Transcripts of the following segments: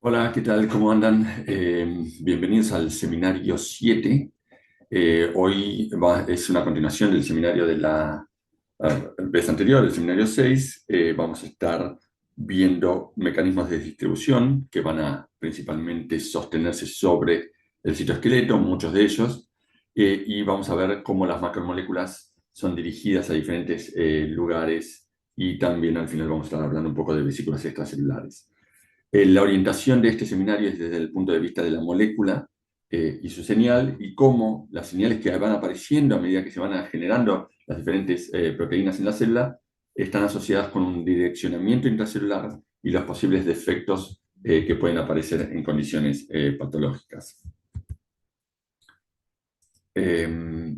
Hola, ¿qué tal? ¿Cómo andan? Bienvenidos al seminario 7. Hoy es una continuación del seminario de la vez anterior, el seminario 6. Vamos a estar viendo mecanismos de distribución que van a principalmente sostenerse sobre el citoesqueleto, muchos de ellos, y vamos a ver cómo las macromoléculas son dirigidas a diferentes lugares y también al final vamos a estar hablando un poco de vesículas extracelulares. La orientación de este seminario es desde el punto de vista de la molécula y su señal y cómo las señales que van apareciendo a medida que se van generando las diferentes proteínas en la célula están asociadas con un direccionamiento intracelular y los posibles defectos que pueden aparecer en condiciones patológicas. Eh,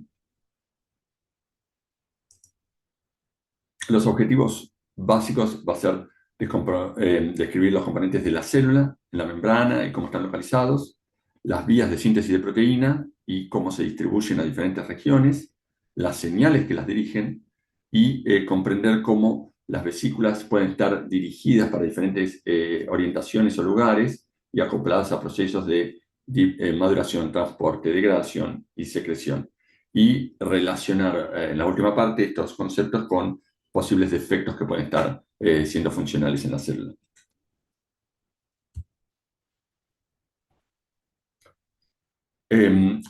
los objetivos básicos va a ser describir los componentes de la célula, la membrana y cómo están localizados, las vías de síntesis de proteína y cómo se distribuyen a diferentes regiones, las señales que las dirigen y comprender cómo las vesículas pueden estar dirigidas para diferentes orientaciones o lugares y acopladas a procesos de maduración, transporte, degradación y secreción. Y relacionar en la última parte estos conceptos con posibles defectos que pueden estar siendo funcionales en la célula.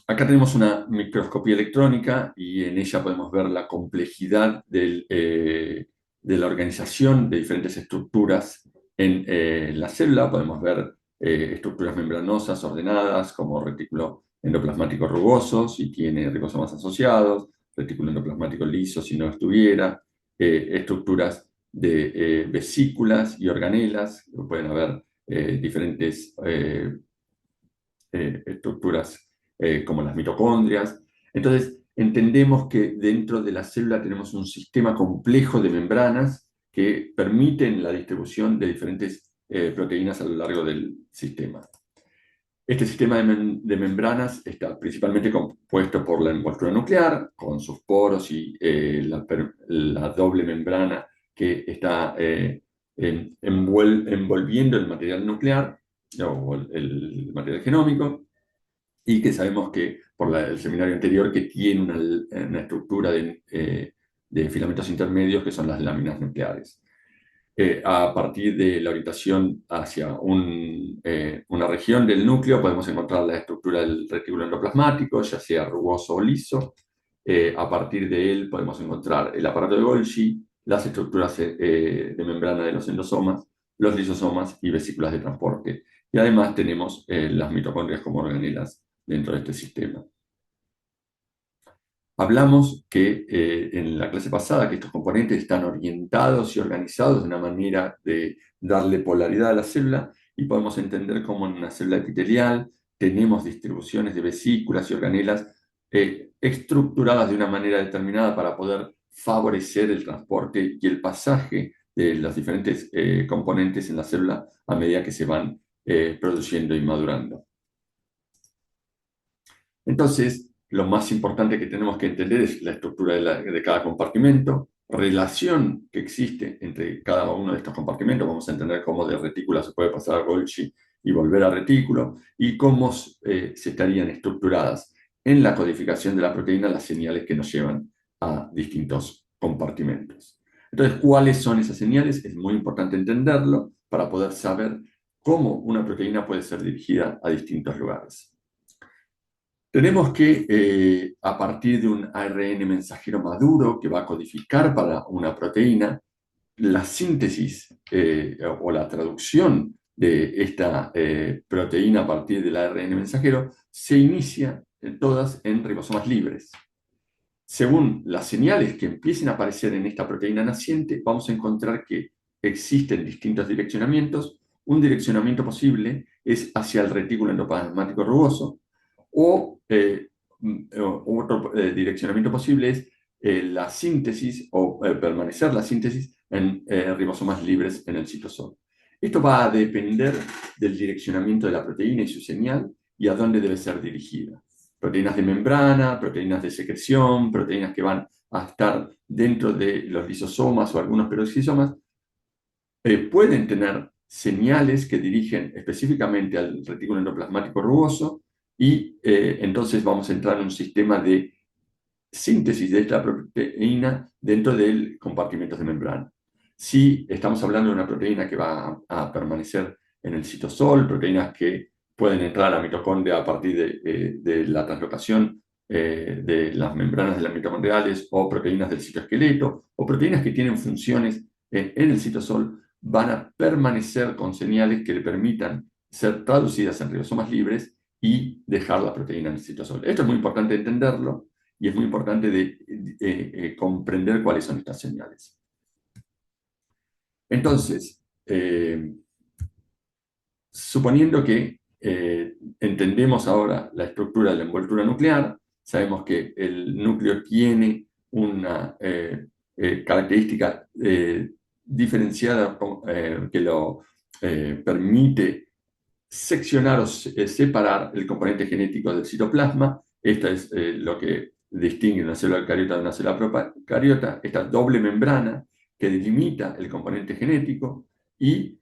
Acá tenemos una microscopía electrónica y en ella podemos ver la complejidad de la organización de diferentes estructuras en la célula. Podemos ver estructuras membranosas ordenadas como retículo endoplasmático rugoso si tiene ribosomas asociados, retículo endoplasmático liso si no estuviera, estructuras de vesículas y organelas. Pueden haber diferentes estructuras como las mitocondrias. Entonces, entendemos que dentro de la célula tenemos un sistema complejo de membranas que permiten la distribución de diferentes proteínas a lo largo del sistema. Este sistema de membranas está principalmente compuesto por la envoltura nuclear, con sus poros y la doble membrana que está envolviendo el material nuclear o el material genómico, y que sabemos que por el seminario anterior que tiene una estructura de filamentos intermedios que son las láminas nucleares. A partir de la orientación hacia una región del núcleo podemos encontrar la estructura del retículo endoplasmático, ya sea rugoso o liso. A partir de él podemos encontrar el aparato de Golgi, las estructuras de membrana de los endosomas, los lisosomas y vesículas de transporte. Y además tenemos las mitocondrias como organelas dentro de este sistema. Hablamos que en la clase pasada que estos componentes están orientados y organizados de una manera de darle polaridad a la célula y podemos entender cómo en una célula epitelial tenemos distribuciones de vesículas y organelas estructuradas de una manera determinada para poder favorecer el transporte y el pasaje de los diferentes componentes en la célula a medida que se van produciendo y madurando. Entonces, lo más importante que tenemos que entender es la estructura de cada compartimento, relación que existe entre cada uno de estos compartimentos. Vamos a entender cómo de retícula se puede pasar a Golgi y volver a retículo, y cómo se estarían estructuradas en la codificación de la proteína las señales que nos llevan a distintos compartimentos. Entonces, ¿cuáles son esas señales? Es muy importante entenderlo para poder saber cómo una proteína puede ser dirigida a distintos lugares. Tenemos que, a partir de un ARN mensajero maduro que va a codificar para una proteína, la síntesis o la traducción de esta proteína a partir del ARN mensajero se inicia todas en ribosomas libres. Según las señales que empiecen a aparecer en esta proteína naciente, vamos a encontrar que existen distintos direccionamientos. Un direccionamiento posible es hacia el retículo endoplasmático rugoso, o otro direccionamiento posible es la síntesis o permanecer la síntesis en ribosomas libres en el citosol. Esto va a depender del direccionamiento de la proteína y su señal y a dónde debe ser dirigida. Proteínas de membrana, proteínas de secreción, proteínas que van a estar dentro de los lisosomas o algunos peroxisomas, pueden tener señales que dirigen específicamente al retículo endoplasmático rugoso y entonces vamos a entrar en un sistema de síntesis de esta proteína dentro del compartimento de membrana. Si estamos hablando de una proteína que va a permanecer en el citosol, proteínas que pueden entrar a la mitocondria a partir de la translocación de las membranas de las mitocondriales, o proteínas del citoesqueleto, o proteínas que tienen funciones en el citosol, van a permanecer con señales que le permitan ser traducidas en ribosomas libres y dejar la proteína en el citosol. Esto es muy importante entenderlo y es muy importante comprender cuáles son estas señales. Entonces, suponiendo que entendemos ahora la estructura de la envoltura nuclear, sabemos que el núcleo tiene una característica diferenciada que lo permite seccionar o separar el componente genético del citoplasma. Esta es lo que distingue una célula eucariota de una célula procariota, esta doble membrana que delimita el componente genético y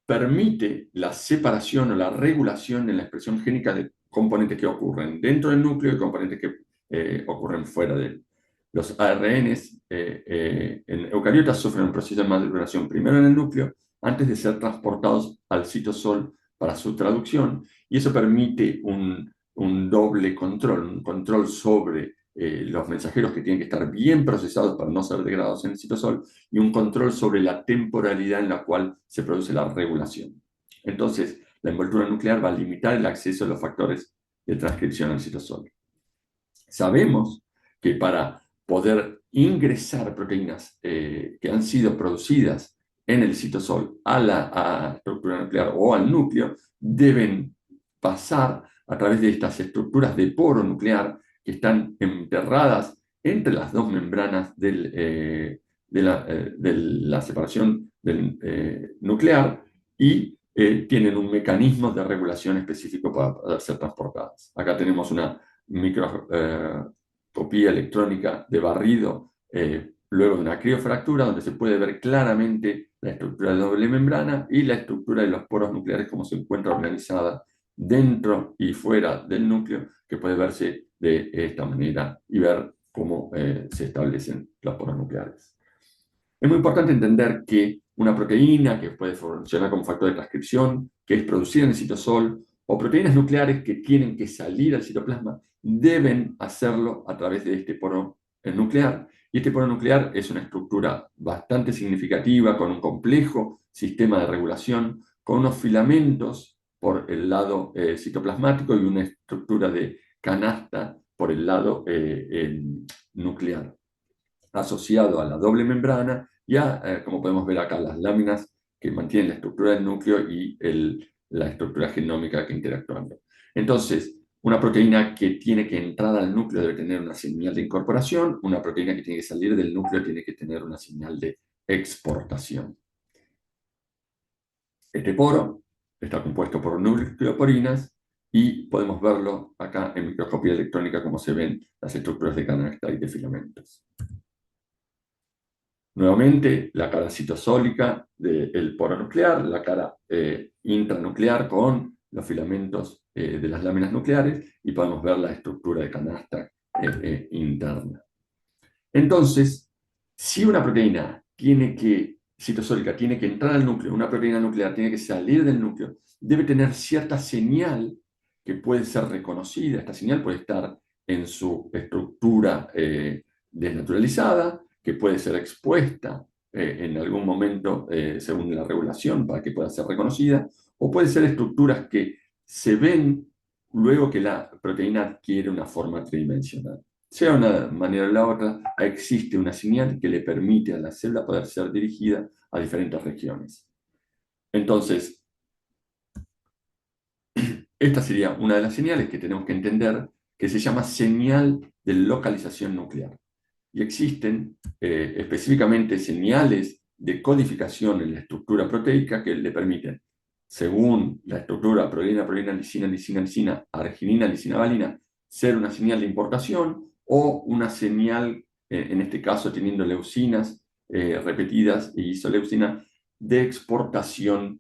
permite la separación o la regulación en la expresión génica de componentes que ocurren dentro del núcleo y componentes que ocurren fuera de él. Los ARNs en eucariotas sufren un proceso de maduración primero en el núcleo antes de ser transportados al citosol para su traducción, y eso permite un doble control, un control sobre los mensajeros que tienen que estar bien procesados para no ser degradados en el citosol, y un control sobre la temporalidad en la cual se produce la regulación. Entonces, la envoltura nuclear va a limitar el acceso a los factores de transcripción al citosol. Sabemos que para poder ingresar proteínas que han sido producidas en el citosol a la estructura nuclear o al núcleo, deben pasar a través de estas estructuras de poro nuclear que están enterradas entre las dos membranas de la separación nuclear, y tienen un mecanismo de regulación específico para poder ser transportadas. Acá tenemos una microscopía electrónica de barrido luego de una criofractura, donde se puede ver claramente la estructura de doble membrana y la estructura de los poros nucleares, cómo se encuentra organizada dentro y fuera del núcleo, que puede verse de esta manera y ver cómo se establecen los poros nucleares. Es muy importante entender que una proteína que puede funcionar como factor de transcripción, que es producida en el citosol, o proteínas nucleares que tienen que salir al citoplasma, deben hacerlo a través de este poro nuclear. Y este poro nuclear es una estructura bastante significativa, con un complejo sistema de regulación, con unos filamentos por el lado citoplasmático y una estructura de canasta por el lado nuclear, asociado a la doble membrana y a, como podemos ver acá, las láminas que mantienen la estructura del núcleo y la estructura genómica que interactúan. Entonces, una proteína que tiene que entrar al núcleo debe tener una señal de incorporación, una proteína que tiene que salir del núcleo tiene que tener una señal de exportación. Este poro está compuesto por nucleoporinas y podemos verlo acá en microscopía electrónica, como se ven las estructuras de canasta y de filamentos. Nuevamente, la cara citosólica del poro nuclear, la cara intranuclear con los filamentos de las láminas nucleares, y podemos ver la estructura de canasta interna. Entonces, si una proteína citosólica tiene que entrar al núcleo, una proteína nuclear tiene que salir del núcleo, debe tener cierta señal que puede ser reconocida. Esta señal puede estar en su estructura desnaturalizada, que puede ser expuesta en algún momento según la regulación para que pueda ser reconocida, o puede ser estructuras que se ven luego que la proteína adquiere una forma tridimensional. Sea una manera o la otra, existe una señal que le permite a la célula poder ser dirigida a diferentes regiones. Entonces, esta sería una de las señales que tenemos que entender, que se llama señal de localización nuclear. Y existen específicamente señales de codificación en la estructura proteica que le permiten, según la estructura proteína, proteína, lisina, lisina, lisina, arginina, lisina, valina, ser una señal de importación o una señal, en este caso teniendo leucinas repetidas y isoleucina, de exportación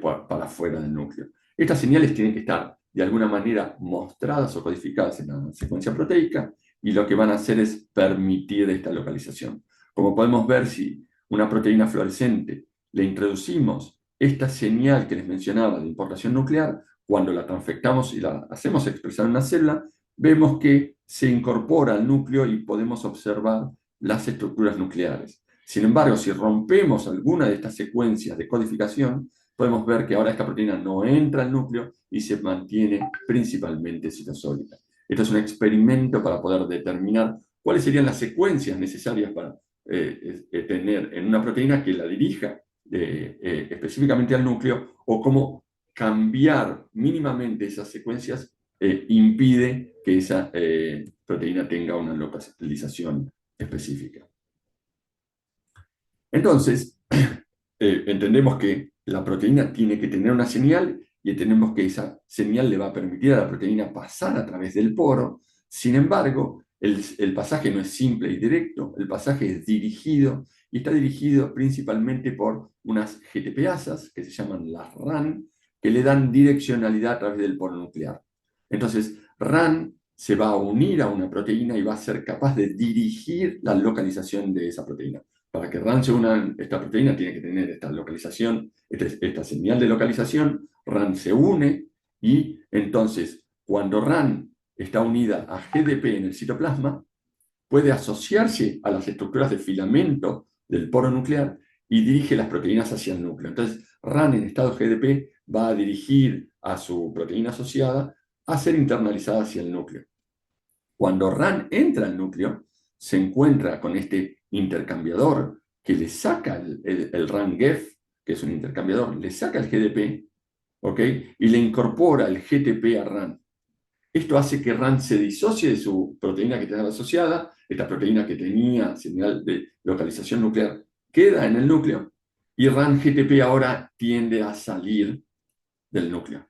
para afuera del núcleo. Estas señales tienen que estar de alguna manera mostradas o codificadas en la secuencia proteica y lo que van a hacer es permitir esta localización. Como podemos ver, si una proteína fluorescente le introducimos esta señal que les mencionaba de importación nuclear, cuando la transfectamos y la hacemos expresar en una célula, vemos que se incorpora al núcleo y podemos observar las estructuras nucleares. Sin embargo, si rompemos alguna de estas secuencias de codificación, podemos ver que ahora esta proteína no entra al núcleo y se mantiene principalmente citosólica. Esto es un experimento para poder determinar cuáles serían las secuencias necesarias para tener en una proteína que la dirija específicamente al núcleo, o cómo cambiar mínimamente esas secuencias impide que esa proteína tenga una localización específica. Entonces, entendemos que la proteína tiene que tener una señal y entendemos que esa señal le va a permitir a la proteína pasar a través del poro. Sin embargo, el pasaje no es simple y directo, el pasaje es dirigido y está dirigido principalmente por unas GTPasas que se llaman las RAN, que le dan direccionalidad a través del poro nuclear. Entonces, RAN se va a unir a una proteína y va a ser capaz de dirigir la localización de esa proteína. Para que RAN se una a esta proteína tiene que tener esta localización, esta señal de localización. RAN se une y entonces cuando RAN está unida a GDP en el citoplasma, puede asociarse a las estructuras de filamento del poro nuclear y dirige las proteínas hacia el núcleo. Entonces, RAN en estado GDP va a dirigir a su proteína asociada a ser internalizada hacia el núcleo. Cuando RAN entra al núcleo, se encuentra con este intercambiador que le saca el RAN-GEF, que es un intercambiador, le saca el GDP, ¿ok? Y le incorpora el GTP a RAN. Esto hace que RAN se disocie de su proteína que tenía asociada, esta proteína que tenía señal de localización nuclear queda en el núcleo, y RAN-GTP ahora tiende a salir del núcleo,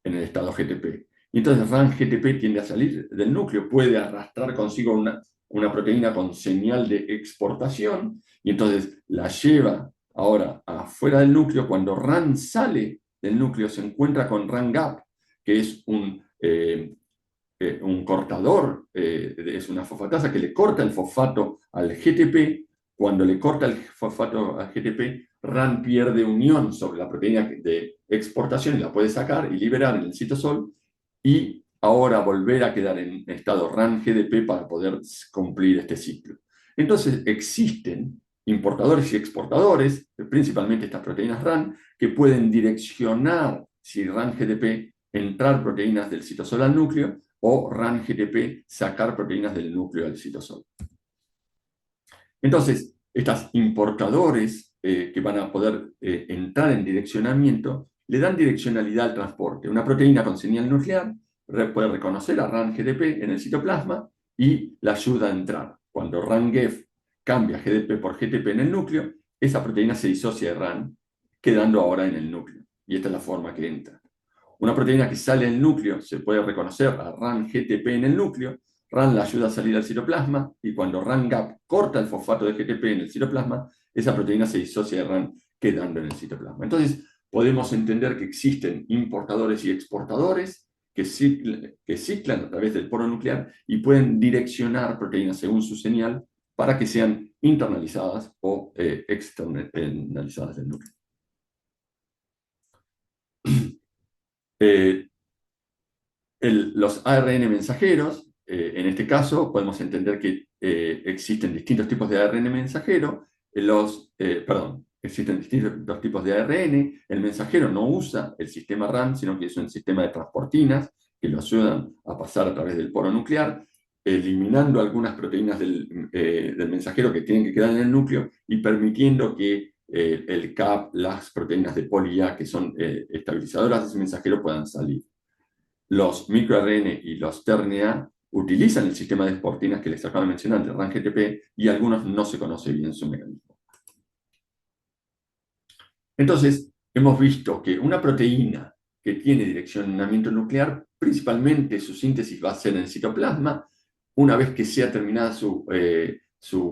en el estado GTP. Y entonces RAN-GTP tiende a salir del núcleo, puede arrastrar consigo una proteína con señal de exportación, y entonces la lleva ahora afuera del núcleo. Cuando RAN sale del núcleo, se encuentra con RAN-GAP, que es un cortador, es una fosfatasa que le corta el fosfato al GTP. Cuando le corta el fosfato al GTP, RAN pierde unión sobre la proteína de exportación y la puede sacar y liberar en el citosol, y ahora volver a quedar en estado RAN-GDP para poder cumplir este ciclo. Entonces existen importadores y exportadores, principalmente estas proteínas RAN, que pueden direccionar, si RAN-GDP, entrar proteínas del citosol al núcleo, o RAN-GTP, sacar proteínas del núcleo al citosol. Entonces, estos importadores que van a poder entrar en direccionamiento, le dan direccionalidad al transporte. Una proteína con señal nuclear puede reconocer a RAN-GDP en el citoplasma y la ayuda a entrar. Cuando RAN-GEF cambia GDP por GTP en el núcleo, esa proteína se disocia de RAN, quedando ahora en el núcleo. Y esta es la forma que entra. Una proteína que sale del núcleo se puede reconocer a RAN-GTP en el núcleo. RAN la ayuda a salir al citoplasma, y cuando RAN-GAP corta el fosfato de GTP en el citoplasma, esa proteína se disocia de RAN, quedando en el citoplasma. Entonces, podemos entender que existen importadores y exportadores que ciclan a través del poro nuclear y pueden direccionar proteínas según su señal para que sean internalizadas o externalizadas del núcleo. Los ARN mensajeros, en este caso podemos entender que existen distintos tipos de ARN mensajero. Existen distintos tipos de ARN. El mensajero no usa el sistema RAN, sino que es un sistema de transportinas que lo ayudan a pasar a través del poro nuclear, eliminando algunas proteínas del mensajero que tienen que quedar en el núcleo y permitiendo que el CAP, las proteínas de poli-A, que son estabilizadoras de ese mensajero, puedan salir. Los microRN y los tRNA utilizan el sistema de exportinas que les acabo de mencionar, de RAN-GTP, y algunos no se conoce bien su mecanismo. Entonces, hemos visto que una proteína que tiene direccionamiento nuclear, principalmente su síntesis va a ser en el citoplasma. Una vez que sea terminada su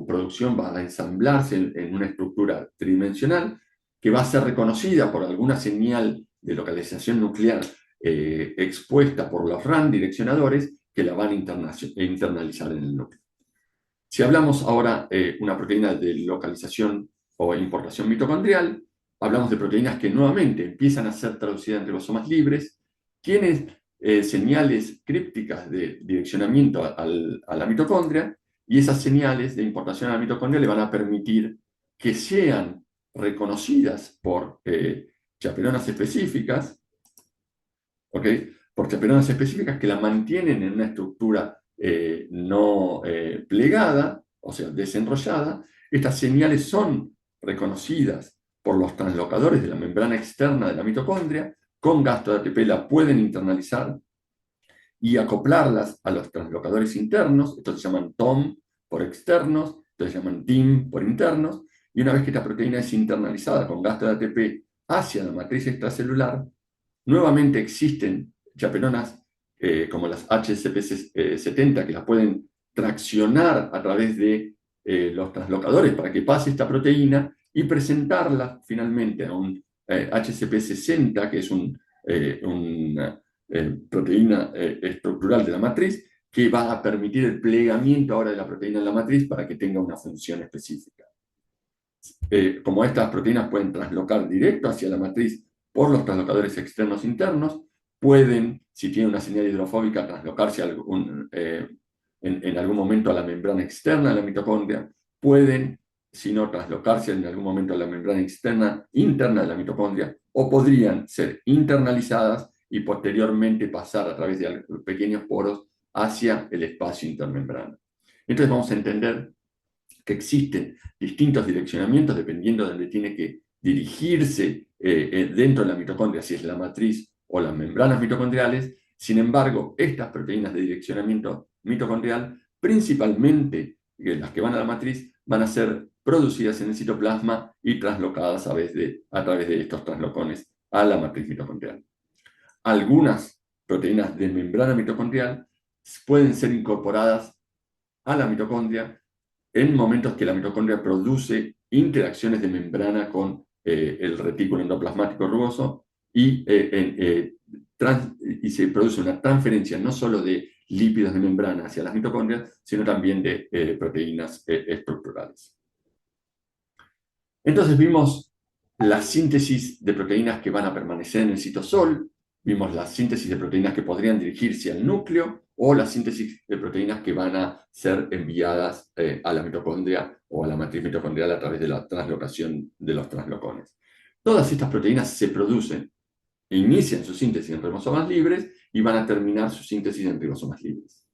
producción, va a ensamblarse en una estructura tridimensional que va a ser reconocida por alguna señal de localización nuclear expuesta por los RAN direccionadores que la van a internalizar en el núcleo. Si hablamos ahora una proteína de localización o importación mitocondrial, hablamos de proteínas que nuevamente empiezan a ser traducidas en ribosomas libres, tienen señales crípticas de direccionamiento a la mitocondria, y esas señales de importación a la mitocondria le van a permitir que sean reconocidas por chaperonas específicas, ¿ok? Por chaperonas específicas que la mantienen en una estructura no plegada, o sea, desenrollada. Estas señales son reconocidas por los translocadores de la membrana externa de la mitocondria, con gasto de ATP la pueden internalizar y acoplarlas a los translocadores internos. Estos se llaman TOM por externos, estos se llaman TIM por internos, y una vez que esta proteína es internalizada con gasto de ATP hacia la matriz extracelular, nuevamente existen chaperonas como las HCP70 que las pueden traccionar a través de los translocadores para que pase esta proteína y presentarla finalmente a un HCP60, que es una proteína estructural de la matriz, que va a permitir el plegamiento ahora de la proteína en la matriz para que tenga una función específica. Como estas proteínas pueden traslocar directo hacia la matriz por los translocadores externos internos, pueden, si tienen una señal hidrofóbica, traslocarse en algún momento a la membrana externa de la mitocondria, pueden, si no, traslocarse en algún momento a la membrana interna de la mitocondria, o podrían ser internalizadas y posteriormente pasar a través de pequeños poros hacia el espacio intermembrana. Entonces vamos a entender que existen distintos direccionamientos dependiendo de donde tiene que dirigirse dentro de la mitocondria, si es la matriz o las membranas mitocondriales. Sin embargo, estas proteínas de direccionamiento mitocondrial, principalmente las que van a la matriz, van a ser producidas en el citoplasma y traslocadas a través de estos traslocones a la matriz mitocondrial. Algunas proteínas de membrana mitocondrial pueden ser incorporadas a la mitocondria en momentos que la mitocondria produce interacciones de membrana con el retículo endoplasmático rugoso y se produce una transferencia no solo de lípidos de membrana hacia las mitocondrias, sino también de proteínas estructurales. Entonces vimos la síntesis de proteínas que van a permanecer en el citosol, vimos la síntesis de proteínas que podrían dirigirse al núcleo, o la síntesis de proteínas que van a ser enviadas a la mitocondria o a la matriz mitocondrial a través de la translocación de los translocones. Todas estas proteínas se producen, inician su síntesis en ribosomas libres y van a terminar su síntesis en ribosomas libres.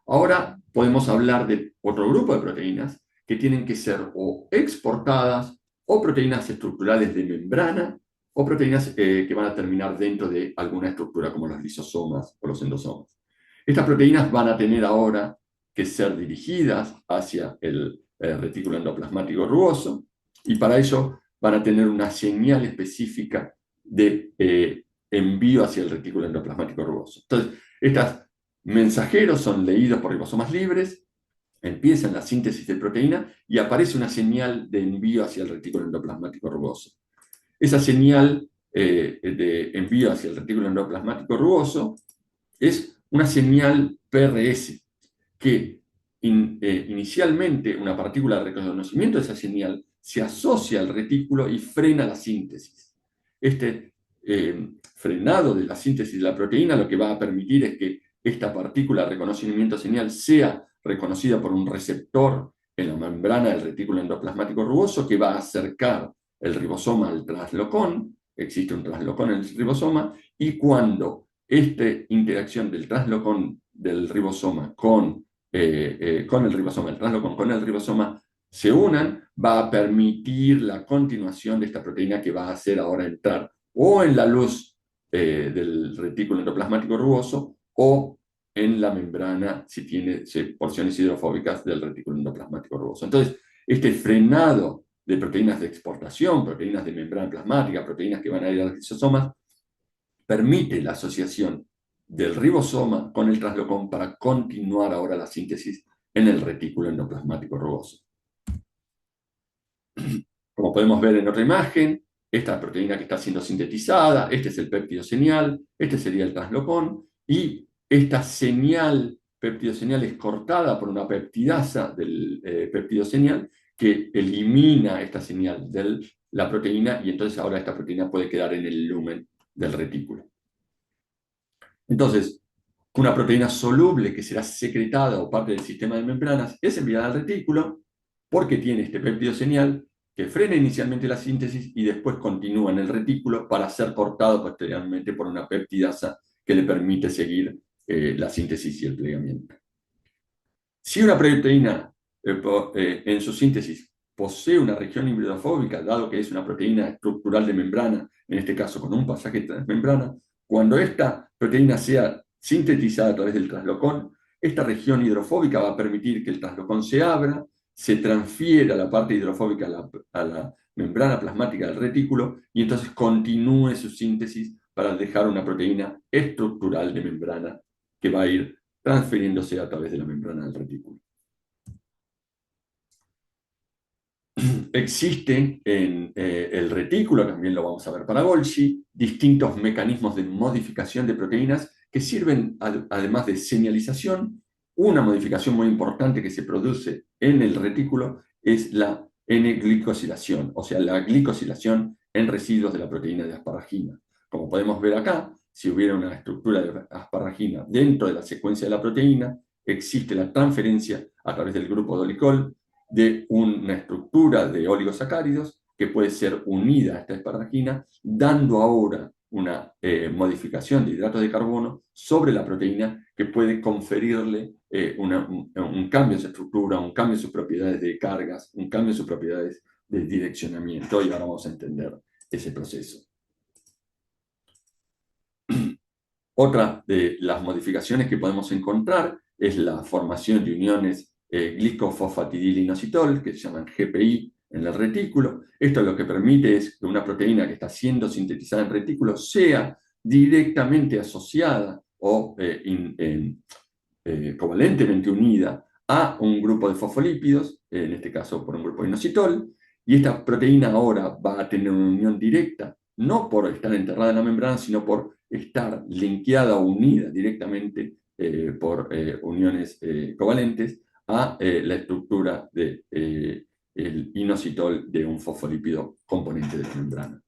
Ahora podemos hablar de otro grupo de proteínas que tienen que ser o exportadas, o proteínas estructurales de membrana, o proteínas que van a terminar dentro de alguna estructura como los lisosomas o los endosomas. Estas proteínas van a tener ahora que ser dirigidas hacia el retículo endoplasmático rugoso, y para ello van a tener una señal específica de envío hacia el retículo endoplasmático rugoso. Entonces, estos mensajeros son leídos por ribosomas libres, empiezan la síntesis de proteína y aparece una señal de envío hacia el retículo endoplasmático rugoso. Esa señal de envío hacia el retículo endoplasmático rugoso es una señal PRS, que inicialmente una partícula de reconocimiento de esa señal se asocia al retículo y frena la síntesis. Este frenado de la síntesis de la proteína lo que va a permitir es que esta partícula de reconocimiento señal sea reconocida por un receptor en la membrana del retículo endoplasmático rugoso, que va a acercar el ribosoma al translocón. Existe un translocón en el ribosoma, y cuando esta interacción del translocón del ribosoma con el ribosoma, el translocón con el ribosoma, se unan, va a permitir la continuación de esta proteína, que va a hacer ahora entrar o en la luz del retículo endoplasmático rugoso, o en la membrana si tiene porciones hidrofóbicas del retículo endoplasmático rugoso. Entonces, este frenado de proteínas de exportación, proteínas de membrana plasmática, proteínas que van a ir a los lisosomas, permite la asociación del ribosoma con el translocón para continuar ahora la síntesis en el retículo endoplasmático rugoso. Como podemos ver en otra imagen, esta proteína que está siendo sintetizada, este es el péptido señal, este sería el translocón, y esta señal péptido señal es cortada por una peptidasa del péptido señal que elimina esta señal de la proteína, y entonces ahora esta proteína puede quedar en el lumen del retículo. Entonces, una proteína soluble que será secretada o parte del sistema de membranas es enviada al retículo porque tiene este péptido señal que frena inicialmente la síntesis y después continúa en el retículo para ser cortado posteriormente por una peptidasa que le permite seguir la síntesis y el plegamiento. Si una proteína en su síntesis posee una región hibridofóbica, dado que es una proteína estructural de membrana, en este caso con un pasaje transmembrana, cuando esta proteína sea sintetizada a través del translocón, esta región hidrofóbica va a permitir que el translocón se abra, se transfiera la parte hidrofóbica a la membrana plasmática del retículo y entonces continúe su síntesis para dejar una proteína estructural de membrana que va a ir transfiriéndose a través de la membrana del retículo. Existen en el retículo, también lo vamos a ver para Golgi, distintos mecanismos de modificación de proteínas que sirven, además de señalización. Una modificación muy importante que se produce en el retículo es la N-glicosilación, o sea, la glicosilación en residuos de la proteína de asparagina. Como podemos ver acá, si hubiera una estructura de asparagina dentro de la secuencia de la proteína, existe la transferencia a través del grupo dolicol de una estructura de oligosacáridos que puede ser unida a esta asparagina, dando ahora una modificación de hidratos de carbono sobre la proteína que puede conferirle un cambio en su estructura, un cambio en sus propiedades de cargas, un cambio en sus propiedades de direccionamiento, y ahora vamos a entender ese proceso. Otra de las modificaciones que podemos encontrar es la formación de uniones glicofosfatidilinositol, que se llaman GPI, en el retículo. Esto lo que permite es que una proteína que está siendo sintetizada en retículo sea directamente asociada o covalentemente unida a un grupo de fosfolípidos, en este caso por un grupo de inositol, y esta proteína ahora va a tener una unión directa, no por estar enterrada en la membrana, sino por estar linkeada o unida directamente por uniones covalentes a la estructura del inositol de un fosfolípido componente de la membrana.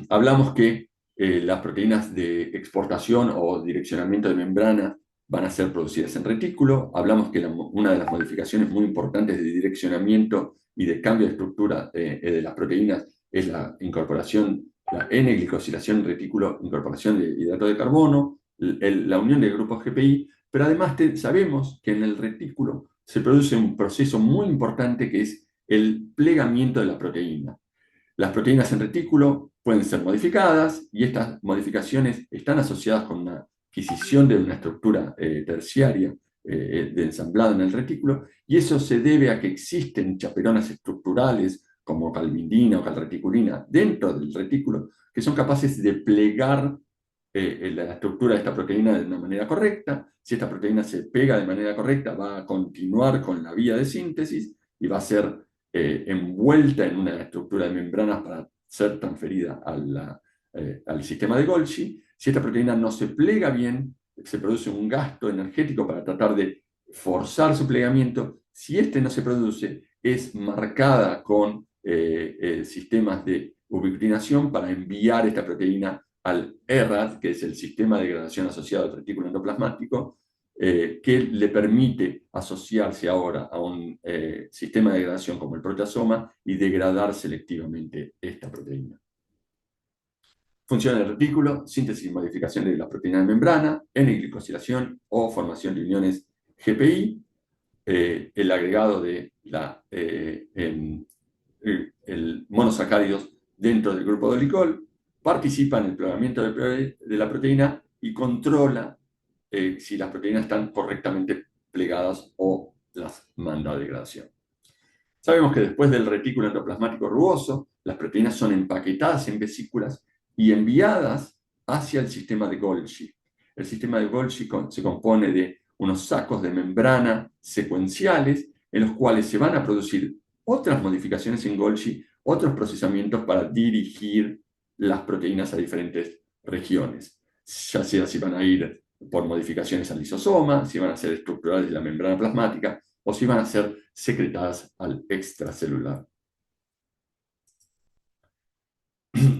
Hablamos que las proteínas de exportación o direccionamiento de membrana van a ser producidas en retículo. Hablamos que una de las modificaciones muy importantes de direccionamiento y de cambio de estructura de las proteínas es la incorporación, la N-glicosilación en retículo, incorporación de hidrato de carbono, la unión de grupos GPI, pero además sabemos que en el retículo se produce un proceso muy importante que es el plegamiento de la proteína. Las proteínas en retículo pueden ser modificadas y estas modificaciones están asociadas con una adquisición de una estructura terciaria de ensamblado en el retículo, y eso se debe a que existen chaperonas estructurales como calmidina o calreticulina dentro del retículo que son capaces de plegar la estructura de esta proteína de una manera correcta. Si esta proteína se pega de manera correcta, va a continuar con la vía de síntesis y va a ser envuelta en una estructura de membranas para ser transferida al sistema de Golgi. Si esta proteína no se plega bien, se produce un gasto energético para tratar de forzar su plegamiento. Si este no se produce, es marcada con sistemas de ubiquitinación para enviar esta proteína al ERAD, que es el sistema de degradación asociado al retículo endoplasmático, que le permite asociarse ahora a un sistema de degradación como el proteasoma y degradar selectivamente esta proteína. Función del retículo: síntesis y modificación de la proteína de membrana, N-glicosilación o formación de uniones GPI, el agregado de el monosacáridos dentro del grupo de glicol, participa en el plegamiento de la proteína y controla si las proteínas están correctamente plegadas o las manda a degradación. Sabemos que después del retículo endoplasmático rugoso, las proteínas son empaquetadas en vesículas y enviadas hacia el sistema de Golgi. El sistema de Golgi se compone de unos sacos de membrana secuenciales en los cuales se van a producir otras modificaciones en Golgi otros procesamientos para dirigir las proteínas a diferentes regiones, ya sea si van a ir por modificaciones al lisosoma, si van a ser estructurales de la membrana plasmática o si van a ser secretadas al extracelular.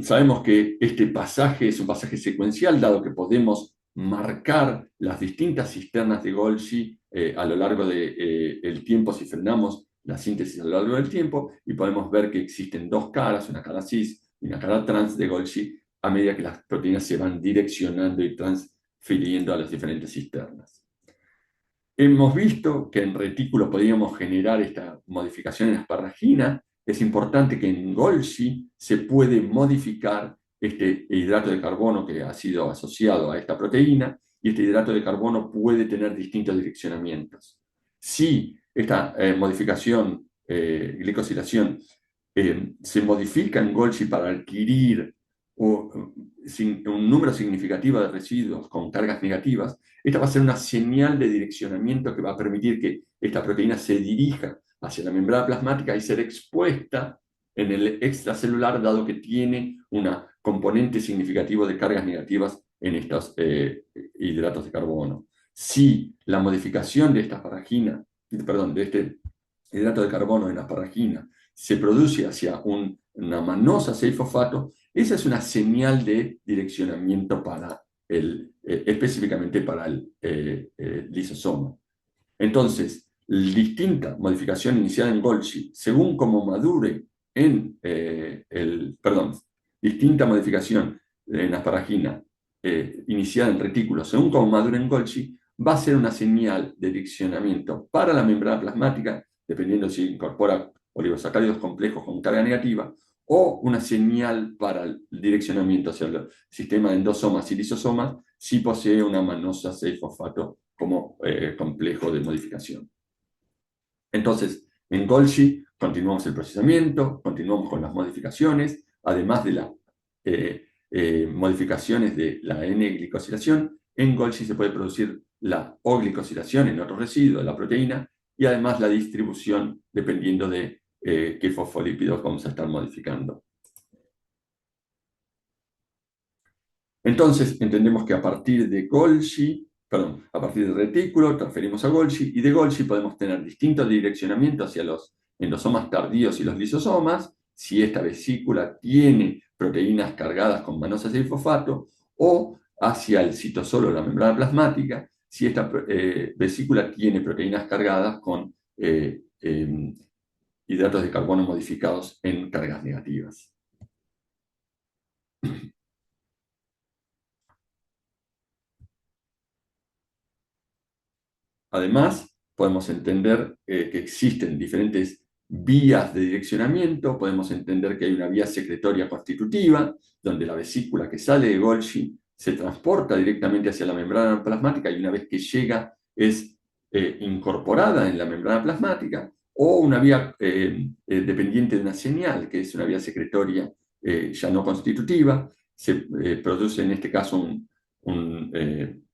Sabemos que este pasaje es un pasaje secuencial, dado que podemos marcar las distintas cisternas de Golgi a lo largo del tiempo si frenamos la síntesis a lo largo del tiempo, y podemos ver que existen dos caras, una cara cis y una cara trans de Golgi, a medida que las proteínas se van direccionando y transfiriendo a las diferentes cisternas. Hemos visto que en retículos podríamos generar esta modificación en asparagina. Es importante que en Golgi se puede modificar este hidrato de carbono que ha sido asociado a esta proteína, y este hidrato de carbono puede tener distintos direccionamientos. Si esta modificación, glicosilación, se modifica en Golgi para adquirir un número significativo de residuos con cargas negativas, esta va a ser una señal de direccionamiento que va a permitir que esta proteína se dirija hacia la membrana plasmática y ser expuesta en el extracelular, dado que tiene un componente significativo de cargas negativas en estos hidratos de carbono. Si la modificación de esta asparagina, perdón, de este hidrato de carbono en asparagina se produce hacia una manosa 6-fosfato, esa es una señal de direccionamiento para específicamente para el lisosoma. Entonces, distinta modificación iniciada en Golgi, según como madure distinta modificación en asparagina iniciada en retículo, según como madure en Golgi, va a ser una señal de direccionamiento para la membrana plasmática, dependiendo si incorpora oligosacáridos complejos con carga negativa, o una señal para el direccionamiento hacia el sistema de endosomas y lisosomas si posee una manosa 6-fosfato como complejo de modificación. Entonces, en Golgi continuamos el procesamiento, continuamos con las modificaciones, además de las modificaciones de la N-glicosilación. En Golgi se puede producir la O-glicosilación en otro residuo de la proteína, y además la distribución dependiendo de qué fosfolípidos vamos a estar modificando. Entonces, entendemos que a partir de retículo transferimos a Golgi, y de Golgi podemos tener distintos direccionamientos hacia los endosomas tardíos y los lisosomas, si esta vesícula tiene proteínas cargadas con manosa 6-fosfato, o hacia el citosol o la membrana plasmática, si esta vesícula tiene proteínas cargadas con hidratos de carbono modificados en cargas negativas. Además, podemos entender que existen diferentes vías de direccionamiento. Podemos entender que hay una vía secretoria constitutiva, donde la vesícula que sale de Golgi se transporta directamente hacia la membrana plasmática, y una vez que llega es incorporada en la membrana plasmática, o una vía dependiente de una señal, que es una vía secretoria ya no constitutiva. Se produce en este caso un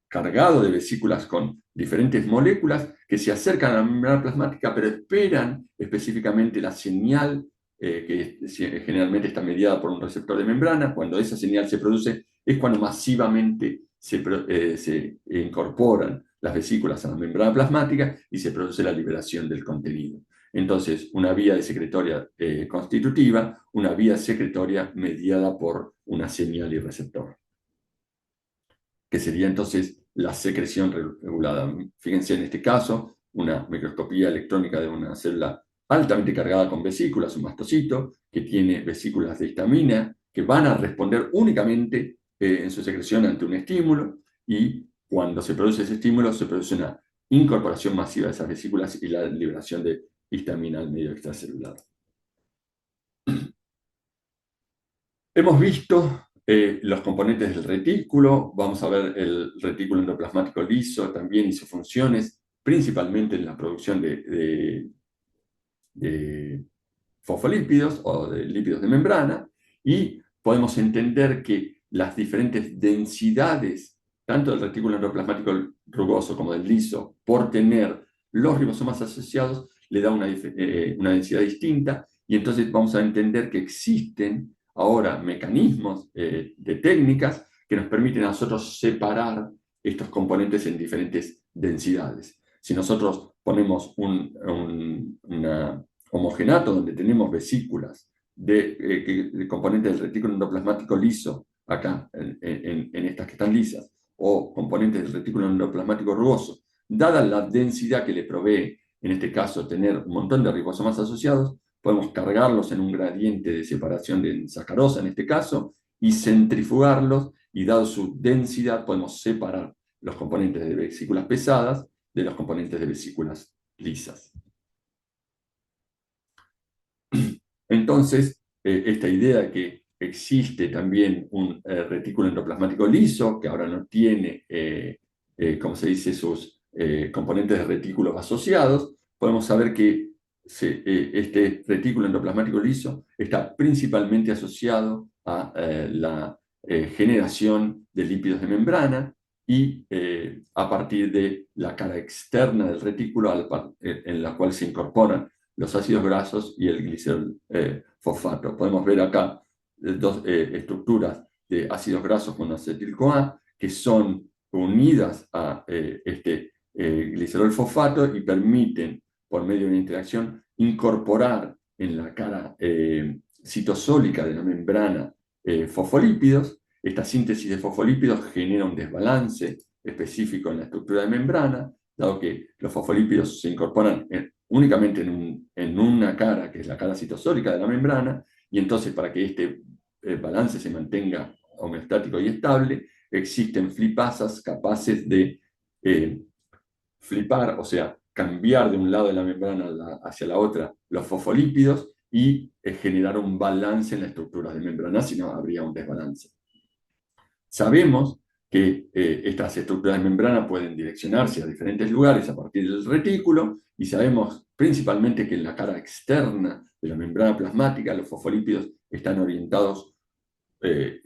cargado de vesículas con diferentes moléculas que se acercan a la membrana plasmática, pero esperan específicamente la señal que generalmente está mediada por un receptor de membrana. Cuando esa señal se produce es cuando masivamente se incorporan las vesículas a la membrana plasmática y se produce la liberación del contenido. Entonces, una vía de secretoria constitutiva, una vía secretoria mediada por una señal y receptor, que sería entonces la secreción regulada. Fíjense en este caso, una microscopía electrónica de una célula altamente cargada con vesículas, un mastocito, que tiene vesículas de histamina, que van a responder únicamente en su secreción ante un estímulo, y cuando se produce ese estímulo se produce una incorporación masiva de esas vesículas y la liberación de histamina al medio extracelular. Hemos visto los componentes del retículo. Vamos a ver el retículo endoplasmático liso también y sus funciones, principalmente en la producción de fosfolípidos o de lípidos de membrana, y podemos entender que las diferentes densidades, tanto del retículo endoplasmático rugoso como del liso, por tener los ribosomas asociados, le da una densidad distinta, y entonces vamos a entender que existen ahora mecanismos de técnicas que nos permiten a nosotros separar estos componentes en diferentes densidades. Si nosotros ponemos un homogenato donde tenemos vesículas de componentes del retículo endoplasmático liso, acá en estas que están lisas, o componentes del retículo endoplasmático rugoso, dada la densidad que le provee, en este caso, tener un montón de ribosomas asociados, podemos cargarlos en un gradiente de separación de sacarosa, en este caso, y centrifugarlos, y dado su densidad, podemos separar los componentes de vesículas pesadas de los componentes de vesículas lisas. Entonces, esta idea de que existe también un retículo endoplasmático liso, que ahora no tiene, como se dice, sus componentes de retículos asociados, podemos saber que este retículo endoplasmático liso está principalmente asociado a la generación de lípidos de membrana y a partir de la cara externa del retículo en la cual se incorporan los ácidos grasos y el glicerol fosfato. Podemos ver acá dos estructuras de ácidos grasos con acetil-CoA que son unidas a este glicerol fosfato y permiten, por medio de una interacción, incorporar en la cara citosólica de la membrana fosfolípidos. Esta síntesis de fosfolípidos genera un desbalance específico en la estructura de membrana, dado que los fosfolípidos se incorporan únicamente en una cara, que es la cara citosólica de la membrana, y entonces para que este balance se mantenga homeostático y estable, existen flipasas capaces de flipar, o sea, cambiar de un lado de la membrana hacia la otra los fosfolípidos y generar un balance en la estructura de membrana, si no habría un desbalance. Sabemos que estas estructuras de membrana pueden direccionarse a diferentes lugares a partir del retículo y sabemos principalmente que en la cara externa de la membrana plasmática los fosfolípidos están orientados de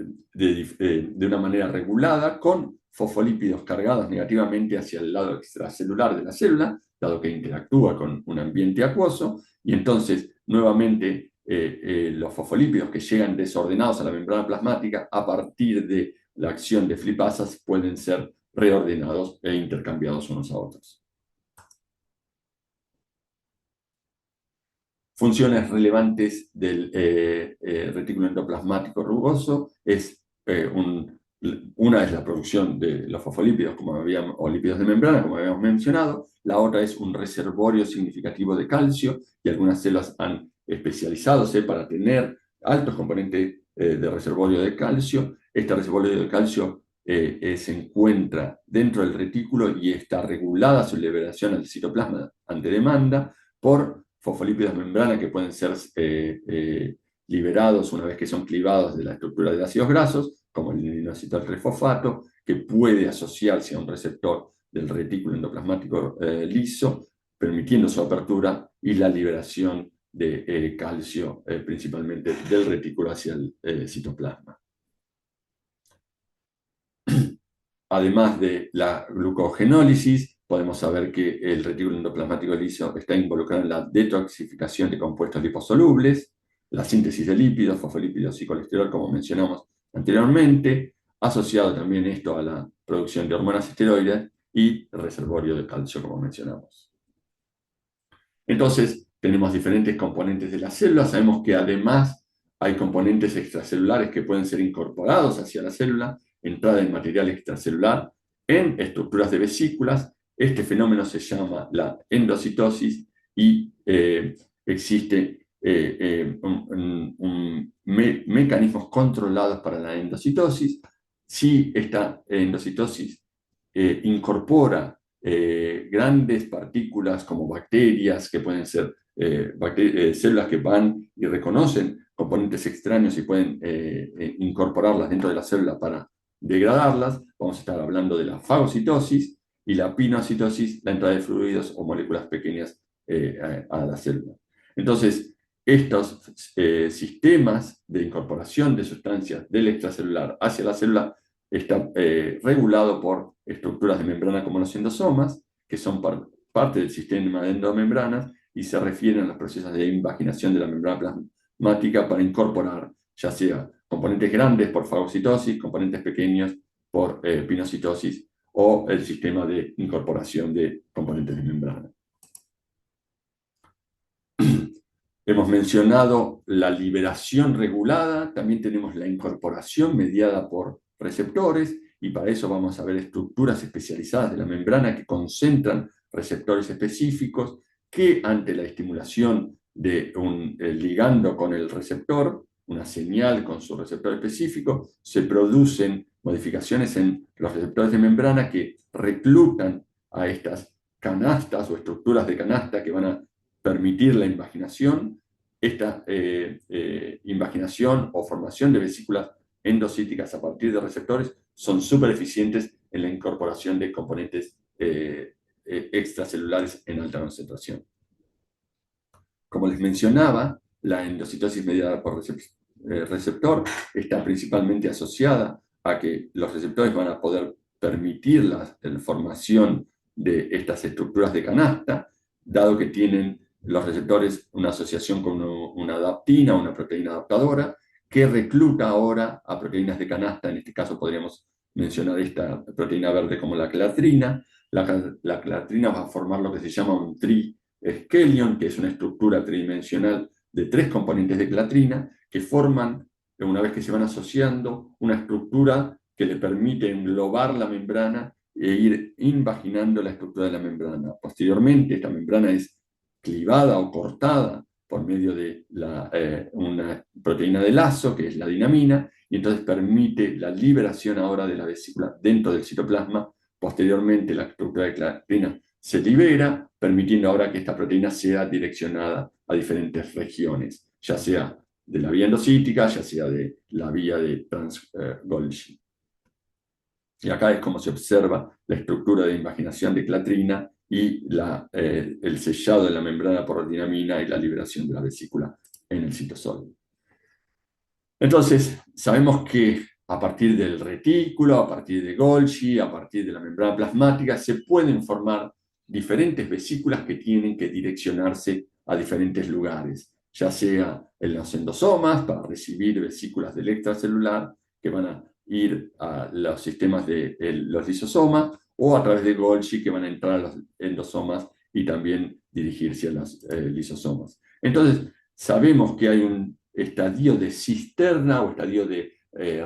una manera regulada con fosfolípidos cargados negativamente hacia el lado extracelular de la célula, dado que interactúa con un ambiente acuoso, y entonces nuevamente los fosfolípidos que llegan desordenados a la membrana plasmática a partir de la acción de flipasas pueden ser reordenados e intercambiados unos a otros. Funciones relevantes del retículo endoplasmático rugoso una es la producción de los fosfolípidos o lípidos de membrana, como habíamos mencionado. La otra es un reservorio significativo de calcio, y algunas células han especializadose para tener altos componentes de reservorio de calcio. Este reservorio de calcio se encuentra dentro del retículo y está regulada su liberación al citoplasma ante demanda por fosfolípidos de membrana que pueden ser liberados una vez que son clivados de la estructura de ácidos grasos, como el inositol trifosfato, que puede asociarse a un receptor del retículo endoplasmático liso, permitiendo su apertura y la liberación de calcio, principalmente del retículo hacia el citoplasma. Además de la glucogenólisis, podemos saber que el retículo endoplasmático liso está involucrado en la detoxificación de compuestos liposolubles, la síntesis de lípidos, fosfolípidos y colesterol, como mencionamos anteriormente, asociado también esto a la producción de hormonas esteroides y reservorio de calcio, como mencionamos. Entonces, tenemos diferentes componentes de la célula. Sabemos que además hay componentes extracelulares que pueden ser incorporados hacia la célula, entrada en material extracelular en estructuras de vesículas. Este fenómeno se llama la endocitosis y existe mecanismos controlados para la endocitosis. Si esta endocitosis incorpora grandes partículas como bacterias, que pueden ser células que van y reconocen componentes extraños y pueden incorporarlas dentro de la célula para degradarlas. Vamos a estar hablando de la fagocitosis y la pinocitosis, la entrada de fluidos o moléculas pequeñas a la célula. Entonces, estos sistemas de incorporación de sustancias del extracelular hacia la célula está regulado por estructuras de membrana como los endosomas, que son parte del sistema de endomembranas, y se refieren a los procesos de invaginación de la membrana plasmática para incorporar ya sea componentes grandes por fagocitosis, componentes pequeños por pinocitosis o el sistema de incorporación de componentes de membrana. Hemos mencionado la liberación regulada, también tenemos la incorporación mediada por receptores, y para eso vamos a ver estructuras especializadas de la membrana que concentran receptores específicos que ante la estimulación de un ligando con el receptor, una señal con su receptor específico, se producen modificaciones en los receptores de membrana que reclutan a estas canastas o estructuras de canasta que van a permitir la invaginación. Esta invaginación o formación de vesículas endocíticas a partir de receptores son súper eficientes en la incorporación de componentes extracelulares en alta concentración. Como les mencionaba, la endocitosis mediada por receptor está principalmente asociada a que los receptores van a poder permitir la formación de estas estructuras de canasta, dado que tienen los receptores una asociación con una adaptina, una proteína adaptadora, que recluta ahora a proteínas de canasta. En este caso podríamos mencionar esta proteína verde como la clatrina. La clatrina va a formar lo que se llama un triskelion, que es una estructura tridimensional de 3 componentes de clatrina que forman, una vez que se van asociando, una estructura que le permite englobar la membrana e ir invaginando la estructura de la membrana. Posteriormente, esta membrana es clivada o cortada por medio de una proteína de lazo, que es la dinamina, y entonces permite la liberación ahora de la vesícula dentro del citoplasma. Posteriormente, la estructura de clatrina se libera, permitiendo ahora que esta proteína sea direccionada a diferentes regiones, ya sea de la vía endocítica, ya sea de la vía de Golgi. Y acá es como se observa la estructura de invaginación de clatrina y el sellado de la membrana por dinamina y la liberación de la vesícula en el citosol. Entonces, sabemos que a partir del retículo, a partir de Golgi, a partir de la membrana plasmática, se pueden formar diferentes vesículas que tienen que direccionarse a diferentes lugares, ya sea en los endosomas para recibir vesículas del extracelular que van a ir a los sistemas de los lisosomas, o a través de Golgi que van a entrar a los endosomas y también dirigirse a los lisosomas. Entonces, sabemos que hay un estadio de cisterna o estadio de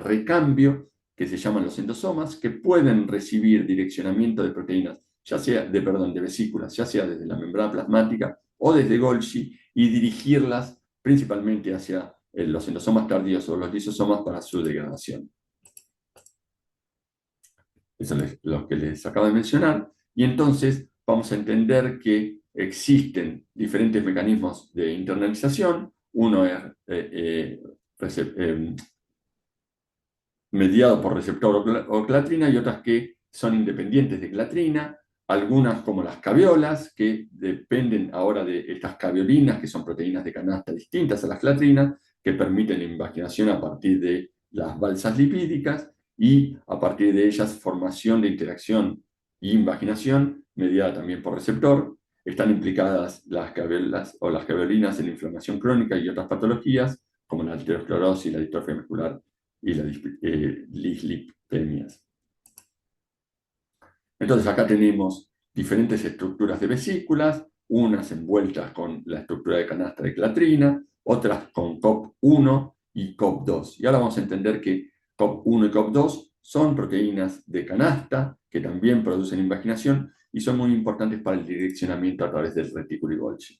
recambio que se llaman los endosomas, que pueden recibir direccionamiento de proteínas, ya sea de vesículas, ya sea desde la membrana plasmática o desde Golgi, y dirigirlas principalmente hacia los endosomas tardíos o los lisosomas para su degradación. Eso es lo que les acabo de mencionar. Y entonces vamos a entender que existen diferentes mecanismos de internalización. Uno es mediado por receptor o clatrina, y otras que son independientes de clatrina, algunas como las caviolas, que dependen ahora de estas caviolinas, que son proteínas de canasta distintas a las clatrinas, que permiten la invaginación a partir de las balsas lipídicas, y a partir de ellas formación de interacción e invaginación mediada también por receptor. Están implicadas las caviolas o las caviolinas en inflamación crónica y otras patologías, como la arteriosclerosis, la distrofia muscular y las dislipemias. Entonces acá tenemos diferentes estructuras de vesículas, unas envueltas con la estructura de canasta de clatrina, otras con COP1 y COP2. Y ahora vamos a entender que COP1 y COP2 son proteínas de canasta que también producen invaginación y son muy importantes para el direccionamiento a través del retículo y Golgi.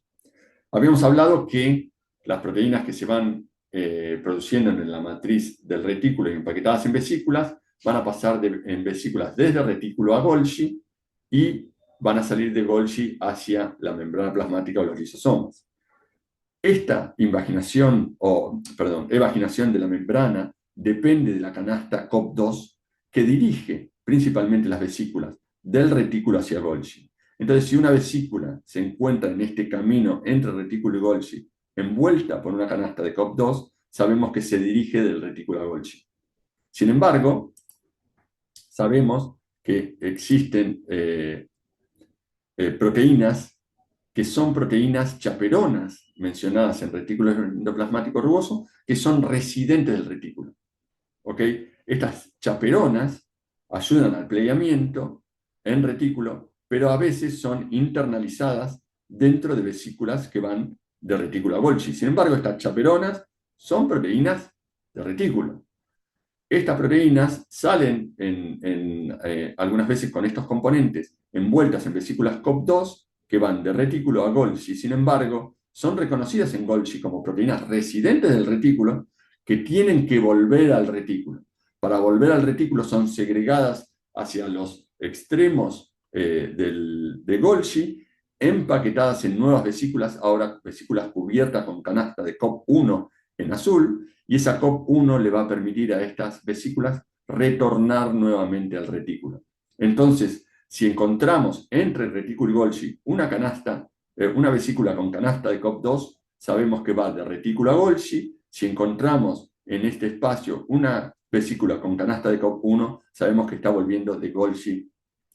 Habíamos hablado que las proteínas que se van produciendo en la matriz del retículo y empaquetadas en vesículas van a pasar en vesículas desde el retículo a Golgi y van a salir de Golgi hacia la membrana plasmática o los lisosomas. Esta evaginación de la membrana depende de la canasta COP2, que dirige principalmente las vesículas del retículo hacia Golgi. Entonces, si una vesícula se encuentra en este camino entre retículo y Golgi, envuelta por una canasta de COP2, sabemos que se dirige del retículo a Golgi. Sin embargo, sabemos que existen proteínas que son proteínas chaperonas mencionadas en retículo endoplasmático rugoso, que son residentes del retículo. ¿Ok? Estas chaperonas ayudan al plegamiento en retículo, pero a veces son internalizadas dentro de vesículas que van de retículo a Golgi. Sin embargo, estas chaperonas son proteínas de retículo. Estas proteínas salen algunas veces con estos componentes envueltas en vesículas COP2 que van de retículo a Golgi. Sin embargo, son reconocidas en Golgi como proteínas residentes del retículo que tienen que volver al retículo. Para volver al retículo son segregadas hacia los extremos de Golgi, empaquetadas en nuevas vesículas, ahora vesículas cubiertas con canasta de COP1 en azul, y esa COP1 le va a permitir a estas vesículas retornar nuevamente al retículo. Entonces, si encontramos entre el retículo y Golgi una vesícula con canasta de COP2, sabemos que va de retículo a Golgi. Si encontramos en este espacio una vesícula con canasta de COP1, sabemos que está volviendo de Golgi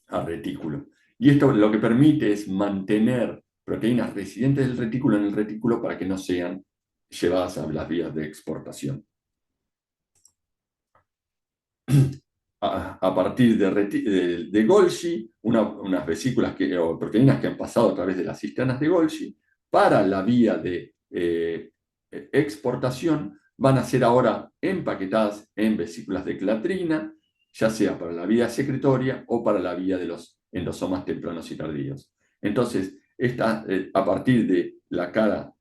a retículo. Y esto lo que permite es mantener proteínas residentes del retículo en el retículo para que no sean llevadas a las vías de exportación. A partir de Golgi, unas vesículas o proteínas que han pasado a través de las cisternas de Golgi, para la vía de exportación, van a ser ahora empaquetadas en vesículas de clatrina, ya sea para la vía secretoria o para la vía de los endosomas tempranos y tardíos. Entonces, a partir de la cara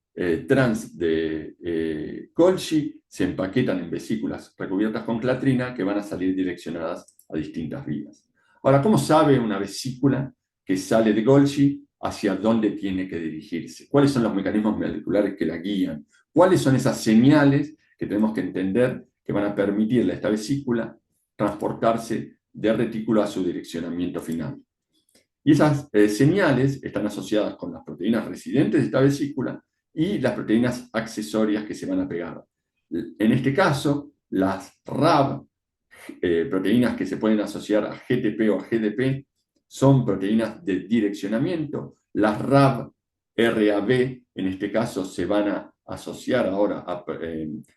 trans de Golgi se empaquetan en vesículas recubiertas con clatrina que van a salir direccionadas a distintas vías. Ahora, ¿cómo sabe una vesícula que sale de Golgi hacia dónde tiene que dirigirse? ¿Cuáles son los mecanismos moleculares que la guían? ¿Cuáles son esas señales que tenemos que entender que van a permitirle a esta vesícula transportarse de retículo a su direccionamiento final? Y esas señales están asociadas con las proteínas residentes de esta vesícula y las proteínas accesorias que se van a pegar. En este caso, las RAB, proteínas que se pueden asociar a GTP o a GDP, son proteínas de direccionamiento. Las RAB, RAB, en este caso, se van a asociar ahora a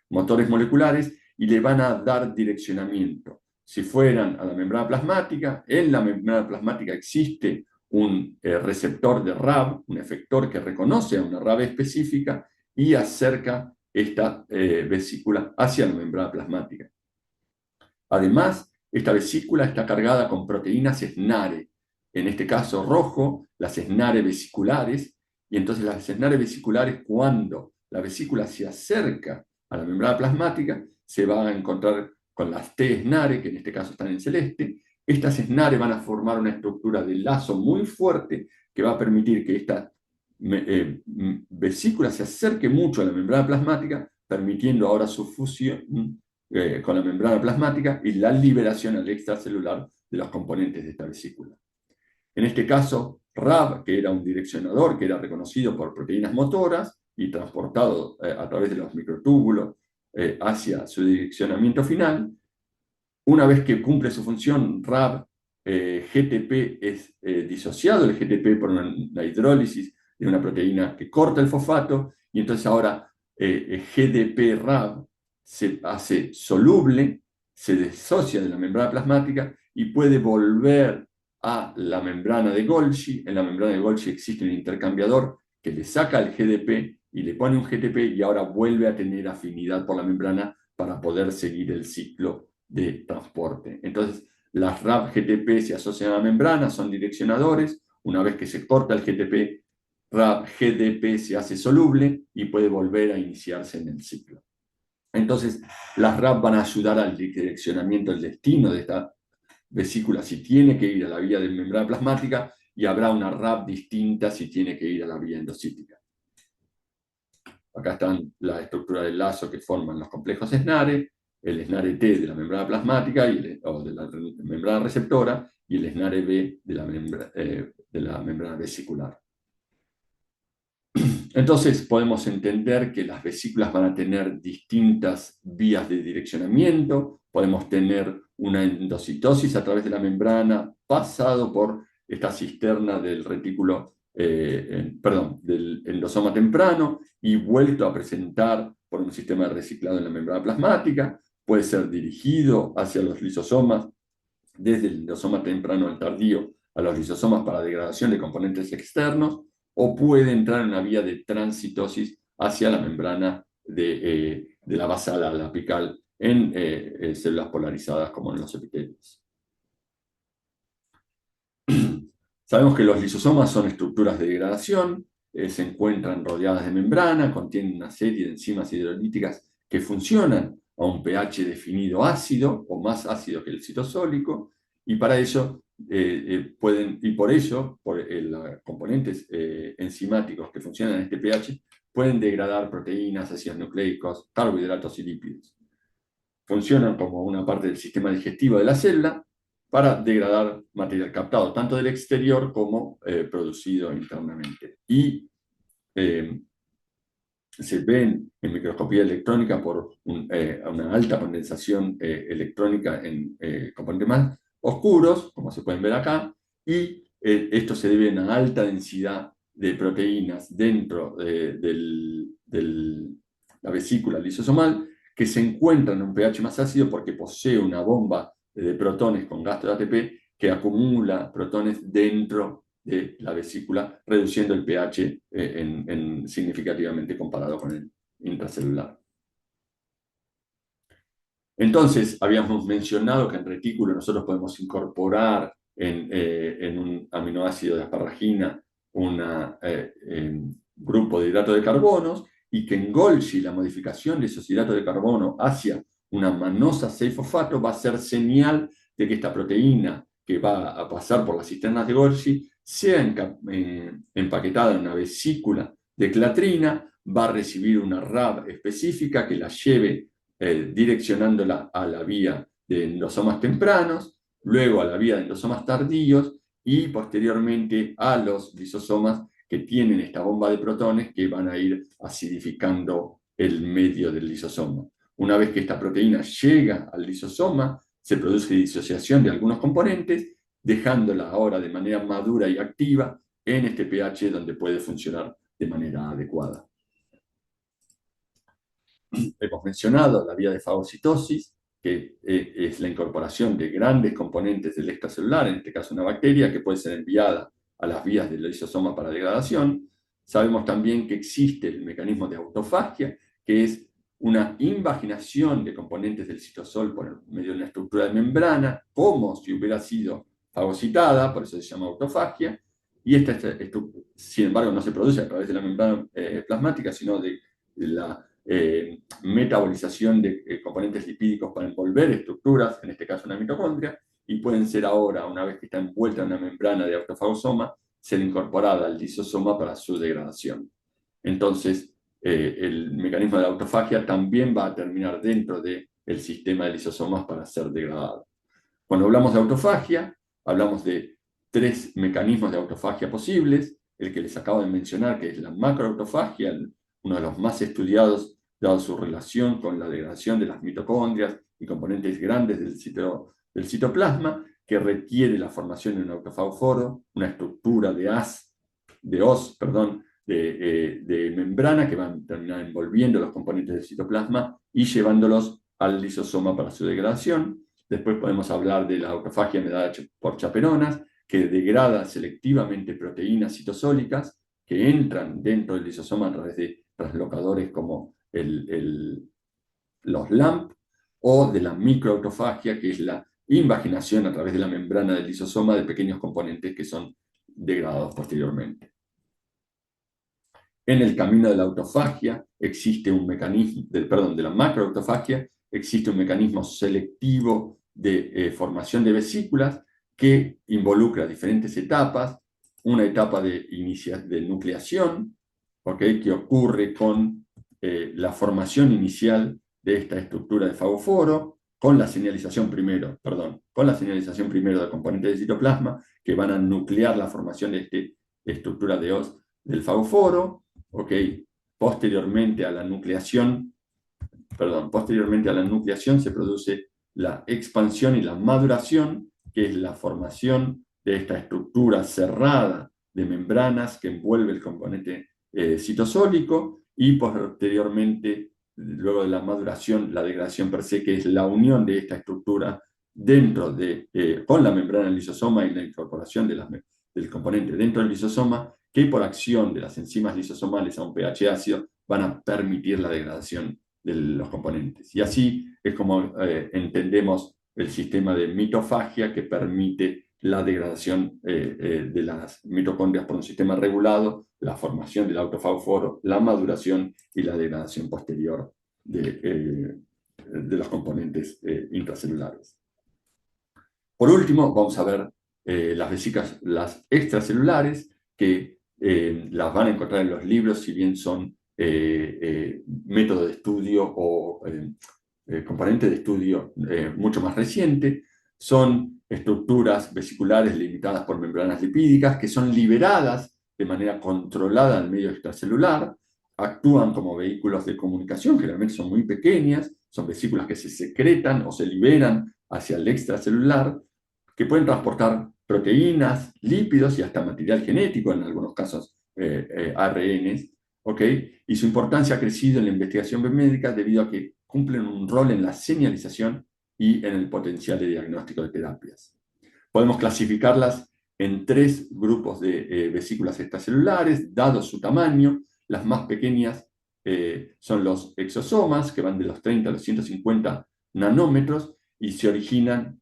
motores moleculares y le van a dar direccionamiento. Si fueran a la membrana plasmática, en la membrana plasmática existe un receptor de RAB, un efector que reconoce a una RAB específica y acerca esta vesícula hacia la membrana plasmática. Además, esta vesícula está cargada con proteínas SNARE, en este caso rojo, las SNARE vesiculares, y entonces las SNARE vesiculares, cuando la vesícula se acerca a la membrana plasmática, se va a encontrar con las T-SNARE, que en este caso están en celeste. Estas SNARE van a formar una estructura de lazo muy fuerte que va a permitir que esta vesícula se acerque mucho a la membrana plasmática, permitiendo ahora su fusión con la membrana plasmática y la liberación al extracelular de los componentes de esta vesícula. En este caso, RAB, que era un direccionador que era reconocido por proteínas motoras y transportado a través de los microtúbulos hacia su direccionamiento final, una vez que cumple su función, RAB, GTP es disociado el GTP por una hidrólisis de una proteína que corta el fosfato, y entonces ahora GDP-RAB se hace soluble, se disocia de la membrana plasmática y puede volver a la membrana de Golgi. En la membrana de Golgi existe un intercambiador que le saca el GDP y le pone un GTP y ahora vuelve a tener afinidad por la membrana para poder seguir el ciclo de transporte. Entonces, las RAB GTP se asocian a la membrana, son direccionadores. Una vez que se corta el GTP, RAB GDP se hace soluble y puede volver a iniciarse en el ciclo. Entonces, las RAB van a ayudar al direccionamiento del destino de esta vesícula si tiene que ir a la vía de membrana plasmática, y habrá una RAB distinta si tiene que ir a la vía endocítica. Acá están la estructura del lazo que forman los complejos SNARE, el SNARE T de la membrana plasmática o de la membrana receptora, y el SNARE B de la membrana vesicular. Entonces podemos entender que las vesículas van a tener distintas vías de direccionamiento. Podemos tener una endocitosis a través de la membrana, pasado por esta cisterna del retículo del endosoma temprano y vuelto a presentar por un sistema reciclado en la membrana plasmática. Puede ser dirigido hacia los lisosomas desde el endosoma temprano al tardío a los lisosomas para degradación de componentes externos, o puede entrar en una vía de transitosis hacia la membrana de la basal a la apical en células polarizadas como en los epitelios. Sabemos que los lisosomas son estructuras de degradación, se encuentran rodeadas de membrana, contienen una serie de enzimas hidrolíticas que funcionan a un pH definido ácido o más ácido que el citosólico, y para ello por ello, los componentes enzimáticos que funcionan en este pH pueden degradar proteínas, ácidos nucleicos, carbohidratos y lípidos. Funcionan como una parte del sistema digestivo de la célula para degradar material captado, tanto del exterior como producido internamente. Y se ven en microscopía electrónica por una alta condensación electrónica en componentes más oscuros, como se pueden ver acá, y esto se debe a una alta densidad de proteínas dentro de la vesícula lisosomal, que se encuentra en un pH más ácido porque posee una bomba de protones con gasto de ATP que acumula protones dentro de la vesícula, reduciendo el pH significativamente comparado con el intracelular. Entonces, habíamos mencionado que en retículo nosotros podemos incorporar en un aminoácido de asparagina un grupo de hidratos de carbonos, y que en Golgi la modificación de esos hidratos de carbono hacia una manosa 6-fosfato va a ser señal de que esta proteína que va a pasar por las cisternas de Golgi sea empaquetada en una vesícula de clatrina, va a recibir una RAB específica que la lleve direccionándola a la vía de endosomas tempranos, luego a la vía de endosomas tardíos y posteriormente a los lisosomas que tienen esta bomba de protones que van a ir acidificando el medio del lisosoma. Una vez que esta proteína llega al lisosoma, se produce disociación de algunos componentes, dejándola ahora de manera madura y activa en este pH donde puede funcionar de manera adecuada. Hemos mencionado la vía de fagocitosis, que es la incorporación de grandes componentes del extracelular, en este caso una bacteria, que puede ser enviada a las vías del lisosoma para degradación. Sabemos también que existe el mecanismo de autofagia, que es una invaginación de componentes del citosol por medio de una estructura de membrana, como si hubiera sido fagocitada, por eso se llama autofagia, y esta sin embargo no se produce a través de la membrana plasmática, sino de la metabolización de componentes lipídicos para envolver estructuras, en este caso una mitocondria, y pueden ser ahora, una vez que está envuelta en una membrana de autofagosoma, ser incorporada al lisosoma para su degradación. Entonces, el mecanismo de la autofagia también va a terminar dentro del sistema de lisosomas para ser degradado. Cuando hablamos de autofagia, hablamos de 3 mecanismos de autofagia posibles: el que les acabo de mencionar, que es la macroautofagia, uno de los más estudiados, dado su relación con la degradación de las mitocondrias y componentes grandes del citoplasma, que requiere la formación de un autofagoforo, una estructura de membrana que van a terminar envolviendo los componentes del citoplasma y llevándolos al lisosoma para su degradación. Después podemos hablar de la autofagia mediada por chaperonas, que degrada selectivamente proteínas citosólicas que entran dentro del lisosoma a través de translocadores como los LAMP, o de la microautofagia, que es la invaginación a través de la membrana del lisosoma de pequeños componentes que son degradados posteriormente. En el camino de la autofagia existe un mecanismo, de la macroautofagia, existe un mecanismo selectivo de formación de vesículas que involucra diferentes etapas. Una etapa de nucleación, que ocurre con la formación inicial de esta estructura de fagoforo, con la señalización primero de componentes del citoplasma que van a nuclear la formación de esta estructura del fagoforo. Posteriormente a la nucleación se produce la expansión y la maduración, que es la formación de esta estructura cerrada de membranas que envuelve el componente citosólico y posteriormente, luego de la maduración, la degradación per se, que es la unión de esta estructura con la membrana del lisosoma y la incorporación del componente dentro del lisosoma, que por acción de las enzimas lisosomales a un pH ácido van a permitir la degradación de los componentes. Y así es como entendemos el sistema de mitofagia que permite la degradación de las mitocondrias por un sistema regulado, la formación del autofagoforo, la maduración y la degradación posterior de los componentes intracelulares. Por último, vamos a ver las vesículas las extracelulares, que las van a encontrar en los libros, si bien son método de estudio o componente de estudio mucho más reciente. Son estructuras vesiculares limitadas por membranas lipídicas que son liberadas de manera controlada al medio extracelular, actúan como vehículos de comunicación, generalmente son muy pequeñas, son vesículas que se secretan o se liberan hacia el extracelular, que pueden transportar proteínas, lípidos y hasta material genético, en algunos casos ARNs, ¿ok? Y su importancia ha crecido en la investigación biomédica debido a que cumplen un rol en la señalización y en el potencial de diagnóstico de terapias. Podemos clasificarlas en 3 grupos de vesículas extracelulares, dado su tamaño. Las más pequeñas son los exosomas, que van de los 30 a los 150 nanómetros y se originan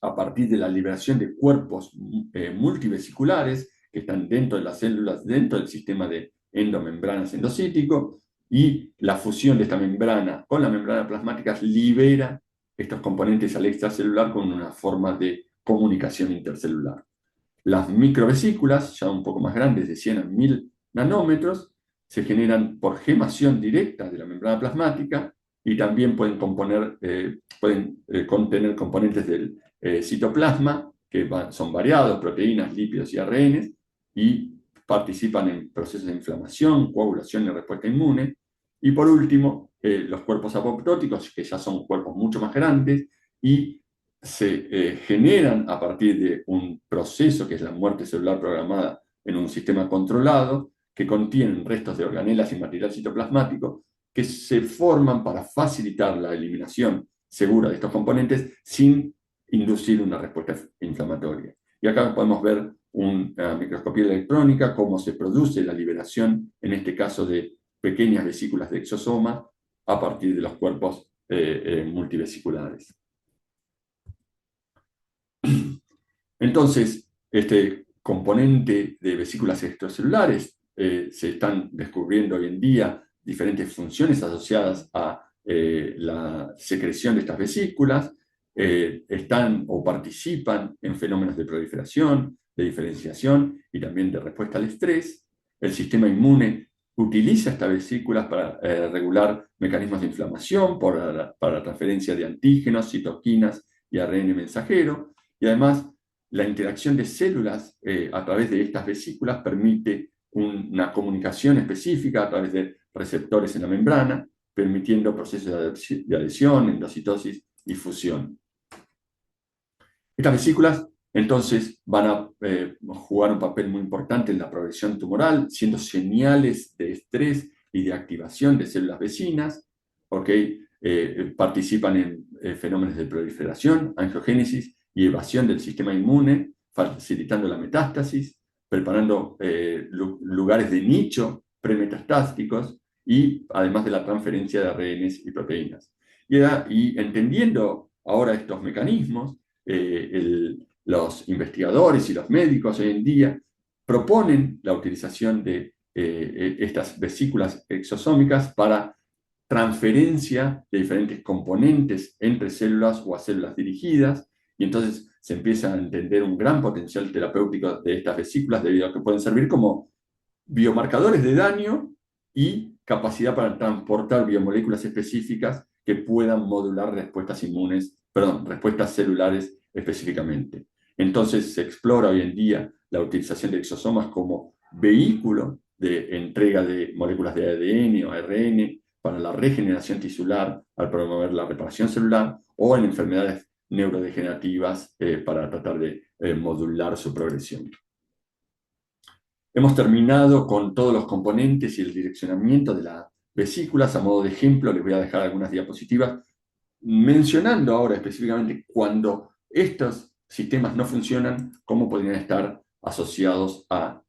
a partir de la liberación de cuerpos multivesiculares que están dentro de las células, dentro del sistema de endomembranas endocítico, y la fusión de esta membrana con la membrana plasmática libera estos componentes al extracelular con una forma de comunicación intercelular. Las microvesículas, ya un poco más grandes, de 100 a 1000 nanómetros, se generan por gemación directa de la membrana plasmática y también pueden contener componentes del citoplasma, que son variados, proteínas, lípidos y ARNs, y participan en procesos de inflamación, coagulación y respuesta inmune. Y por último, los cuerpos apoptóticos, que ya son cuerpos mucho más grandes y se generan a partir de un proceso que es la muerte celular programada en un sistema controlado, que contienen restos de organelas y material citoplasmático que se forman para facilitar la eliminación segura de estos componentes sin inducir una respuesta inflamatoria. Y acá podemos ver una microscopía electrónica cómo se produce la liberación, en este caso de pequeñas vesículas de exosoma, a partir de los cuerpos multivesiculares. Entonces, este componente de vesículas extracelulares se están descubriendo hoy en día diferentes funciones asociadas a la secreción de estas vesículas, están o participan en fenómenos de proliferación, de diferenciación y también de respuesta al estrés. El sistema inmune utiliza estas vesículas para regular mecanismos de inflamación, para la transferencia de antígenos, citoquinas y ARN mensajero, y además la interacción de células a través de estas vesículas permite una comunicación específica a través de receptores en la membrana, permitiendo procesos de adhesión, endocitosis y fusión. Estas vesículas entonces van a jugar un papel muy importante en la progresión tumoral, siendo señales de estrés y de activación de células vecinas, ¿okay? Participan en fenómenos de proliferación, angiogénesis y evasión del sistema inmune, facilitando la metástasis, preparando lugares de nicho premetastásticos y además de la transferencia de ARNs y proteínas. Y entendiendo ahora estos mecanismos, los investigadores y los médicos hoy en día proponen la utilización de estas vesículas exosómicas para transferencia de diferentes componentes entre células o a células dirigidas, y entonces se empieza a entender un gran potencial terapéutico de estas vesículas debido a que pueden servir como biomarcadores de daño y capacidad para transportar biomoléculas específicas que puedan modular respuestas celulares específicamente. Entonces se explora hoy en día la utilización de exosomas como vehículo de entrega de moléculas de ADN o ARN para la regeneración tisular al promover la reparación celular o en enfermedades neurodegenerativas para tratar de modular su progresión. Hemos terminado con todos los componentes y el direccionamiento de las vesículas. A modo de ejemplo, les voy a dejar algunas diapositivas mencionando ahora específicamente cuando estos sistemas no funcionan, cómo podrían estar asociados a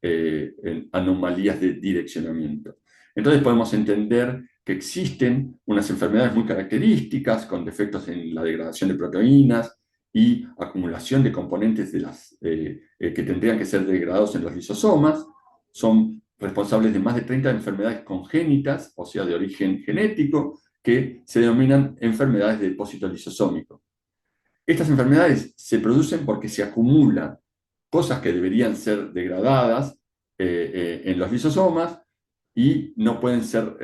anomalías de direccionamiento. Entonces podemos entender que existen unas enfermedades muy características con defectos en la degradación de proteínas y acumulación de componentes que tendrían que ser degradados en los lisosomas. Son responsables de más de 30 enfermedades congénitas, o sea, de origen genético, que se denominan enfermedades de depósito lisosómico. Estas enfermedades se producen porque se acumulan cosas que deberían ser degradadas en los lisosomas y no pueden ser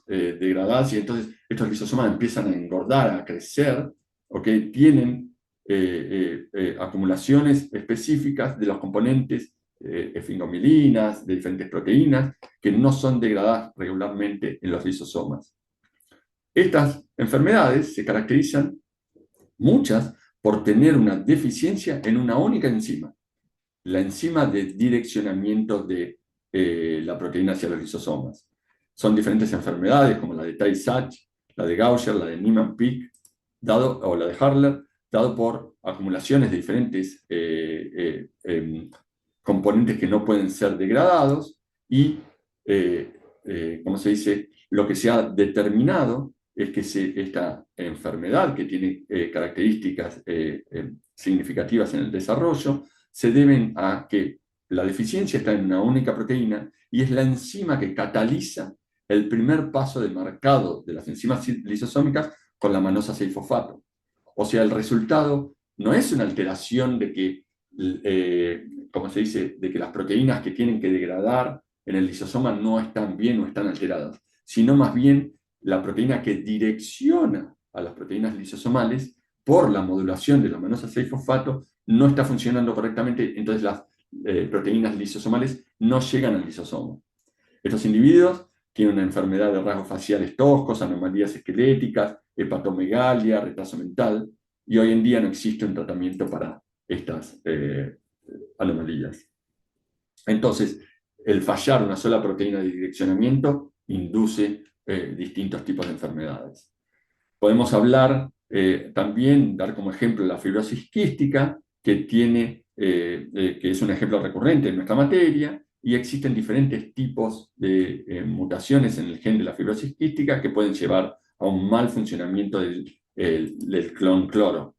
degradadas, y entonces estos lisosomas empiezan a engordar, a crecer, ¿okay? Tienen acumulaciones específicas de los componentes esfingomilinas, de diferentes proteínas, que no son degradadas regularmente en los lisosomas. Estas enfermedades se caracterizan, muchas, por tener una deficiencia en una única enzima, la enzima de direccionamiento de la proteína hacia los lisosomas. Son diferentes enfermedades como la de Tay-Sachs, la de Gaucher, la de Niemann-Pick, o la de Harler, dado por acumulaciones de diferentes componentes que no pueden ser degradados y, como se dice, lo que se ha determinado es que esta enfermedad, que tiene características significativas en el desarrollo, se deben a que la deficiencia está en una única proteína y es la enzima que cataliza el primer paso de marcado de las enzimas lisosómicas con la manosa 6-fosfato. O sea, el resultado no es una alteración de que, como se dice, de que las proteínas que tienen que degradar en el lisosoma no están bien o están alteradas, sino más bien la proteína que direcciona a las proteínas lisosomales por la modulación de la manosa 6-fosfato no está funcionando correctamente, entonces las proteínas lisosomales no llegan al lisosoma. Estos individuos tienen una enfermedad de rasgos faciales toscos, anomalías esqueléticas, hepatomegalia, retraso mental, y hoy en día no existe un tratamiento para estas anomalías. Entonces, el fallar una sola proteína de direccionamiento induce distintos tipos de enfermedades. Podemos hablar también, dar como ejemplo la fibrosis quística, que es un ejemplo recurrente en nuestra materia, y existen diferentes tipos de mutaciones en el gen de la fibrosis quística que pueden llevar a un mal funcionamiento del clon cloro.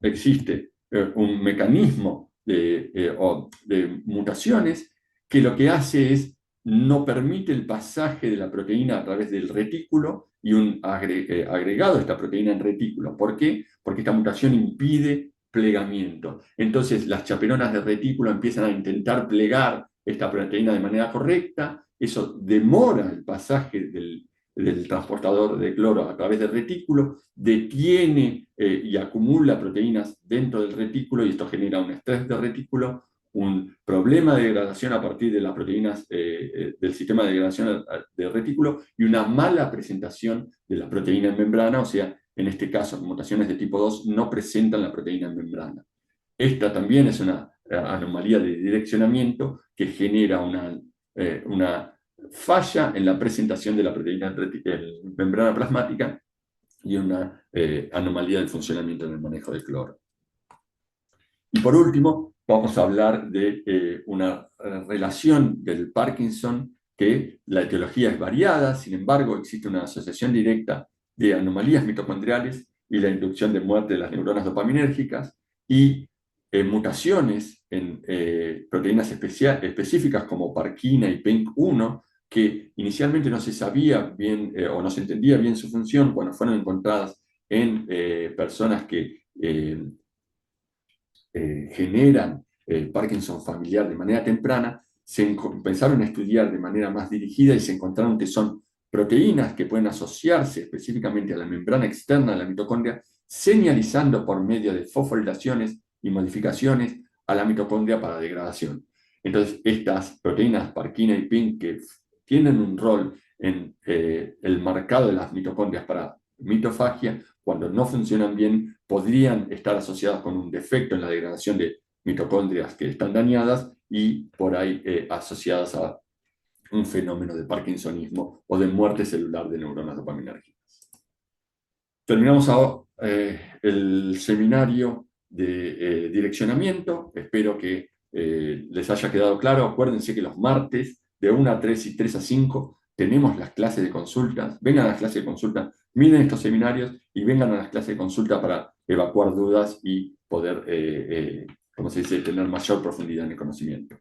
Existe un mecanismo de mutaciones que lo que hace es no permite el pasaje de la proteína a través del retículo y un agregado de esta proteína en retículo. ¿Por qué? Porque esta mutación impide plegamiento. Entonces las chaperonas de retículo empiezan a intentar plegar esta proteína de manera correcta, eso demora el pasaje del transportador de cloro a través del retículo, detiene y acumula proteínas dentro del retículo, y esto genera un estrés de retículo, un problema de degradación a partir de las proteínas del sistema de degradación del retículo y una mala presentación de la proteína en membrana, o sea, en este caso, mutaciones de tipo 2 no presentan la proteína en membrana. Esta también es una anomalía de direccionamiento que genera una falla en la presentación de la proteína en membrana plasmática y una anomalía del funcionamiento en el manejo del cloro. Y por último, vamos a hablar de una relación del Parkinson, que la etiología es variada, sin embargo, existe una asociación directa de anomalías mitocondriales y la inducción de muerte de las neuronas dopaminérgicas y mutaciones en proteínas específicas como parquina y PENK1, que inicialmente no se sabía bien o no se entendía bien su función cuando fueron encontradas en personas que generan Parkinson familiar de manera temprana, se empezaron a estudiar de manera más dirigida y se encontraron que son proteínas que pueden asociarse específicamente a la membrana externa de la mitocondria, señalizando por medio de fosforilaciones y modificaciones a la mitocondria para degradación. Entonces, estas proteínas parquina y PINK, que tienen un rol en el marcado de las mitocondrias para mitofagia, cuando no funcionan bien, podrían estar asociadas con un defecto en la degradación de mitocondrias que están dañadas y por ahí asociadas a un fenómeno de parkinsonismo o de muerte celular de neuronas dopaminérgicas. Terminamos ahora el seminario de direccionamiento. Espero que les haya quedado claro. Acuérdense que los martes de 1 a 3 y 3 a 5 tenemos las clases de consulta. Vengan a las clases de consulta, miren estos seminarios y vengan a las clases de consulta para evacuar dudas y poder, como se dice, tener mayor profundidad en el conocimiento.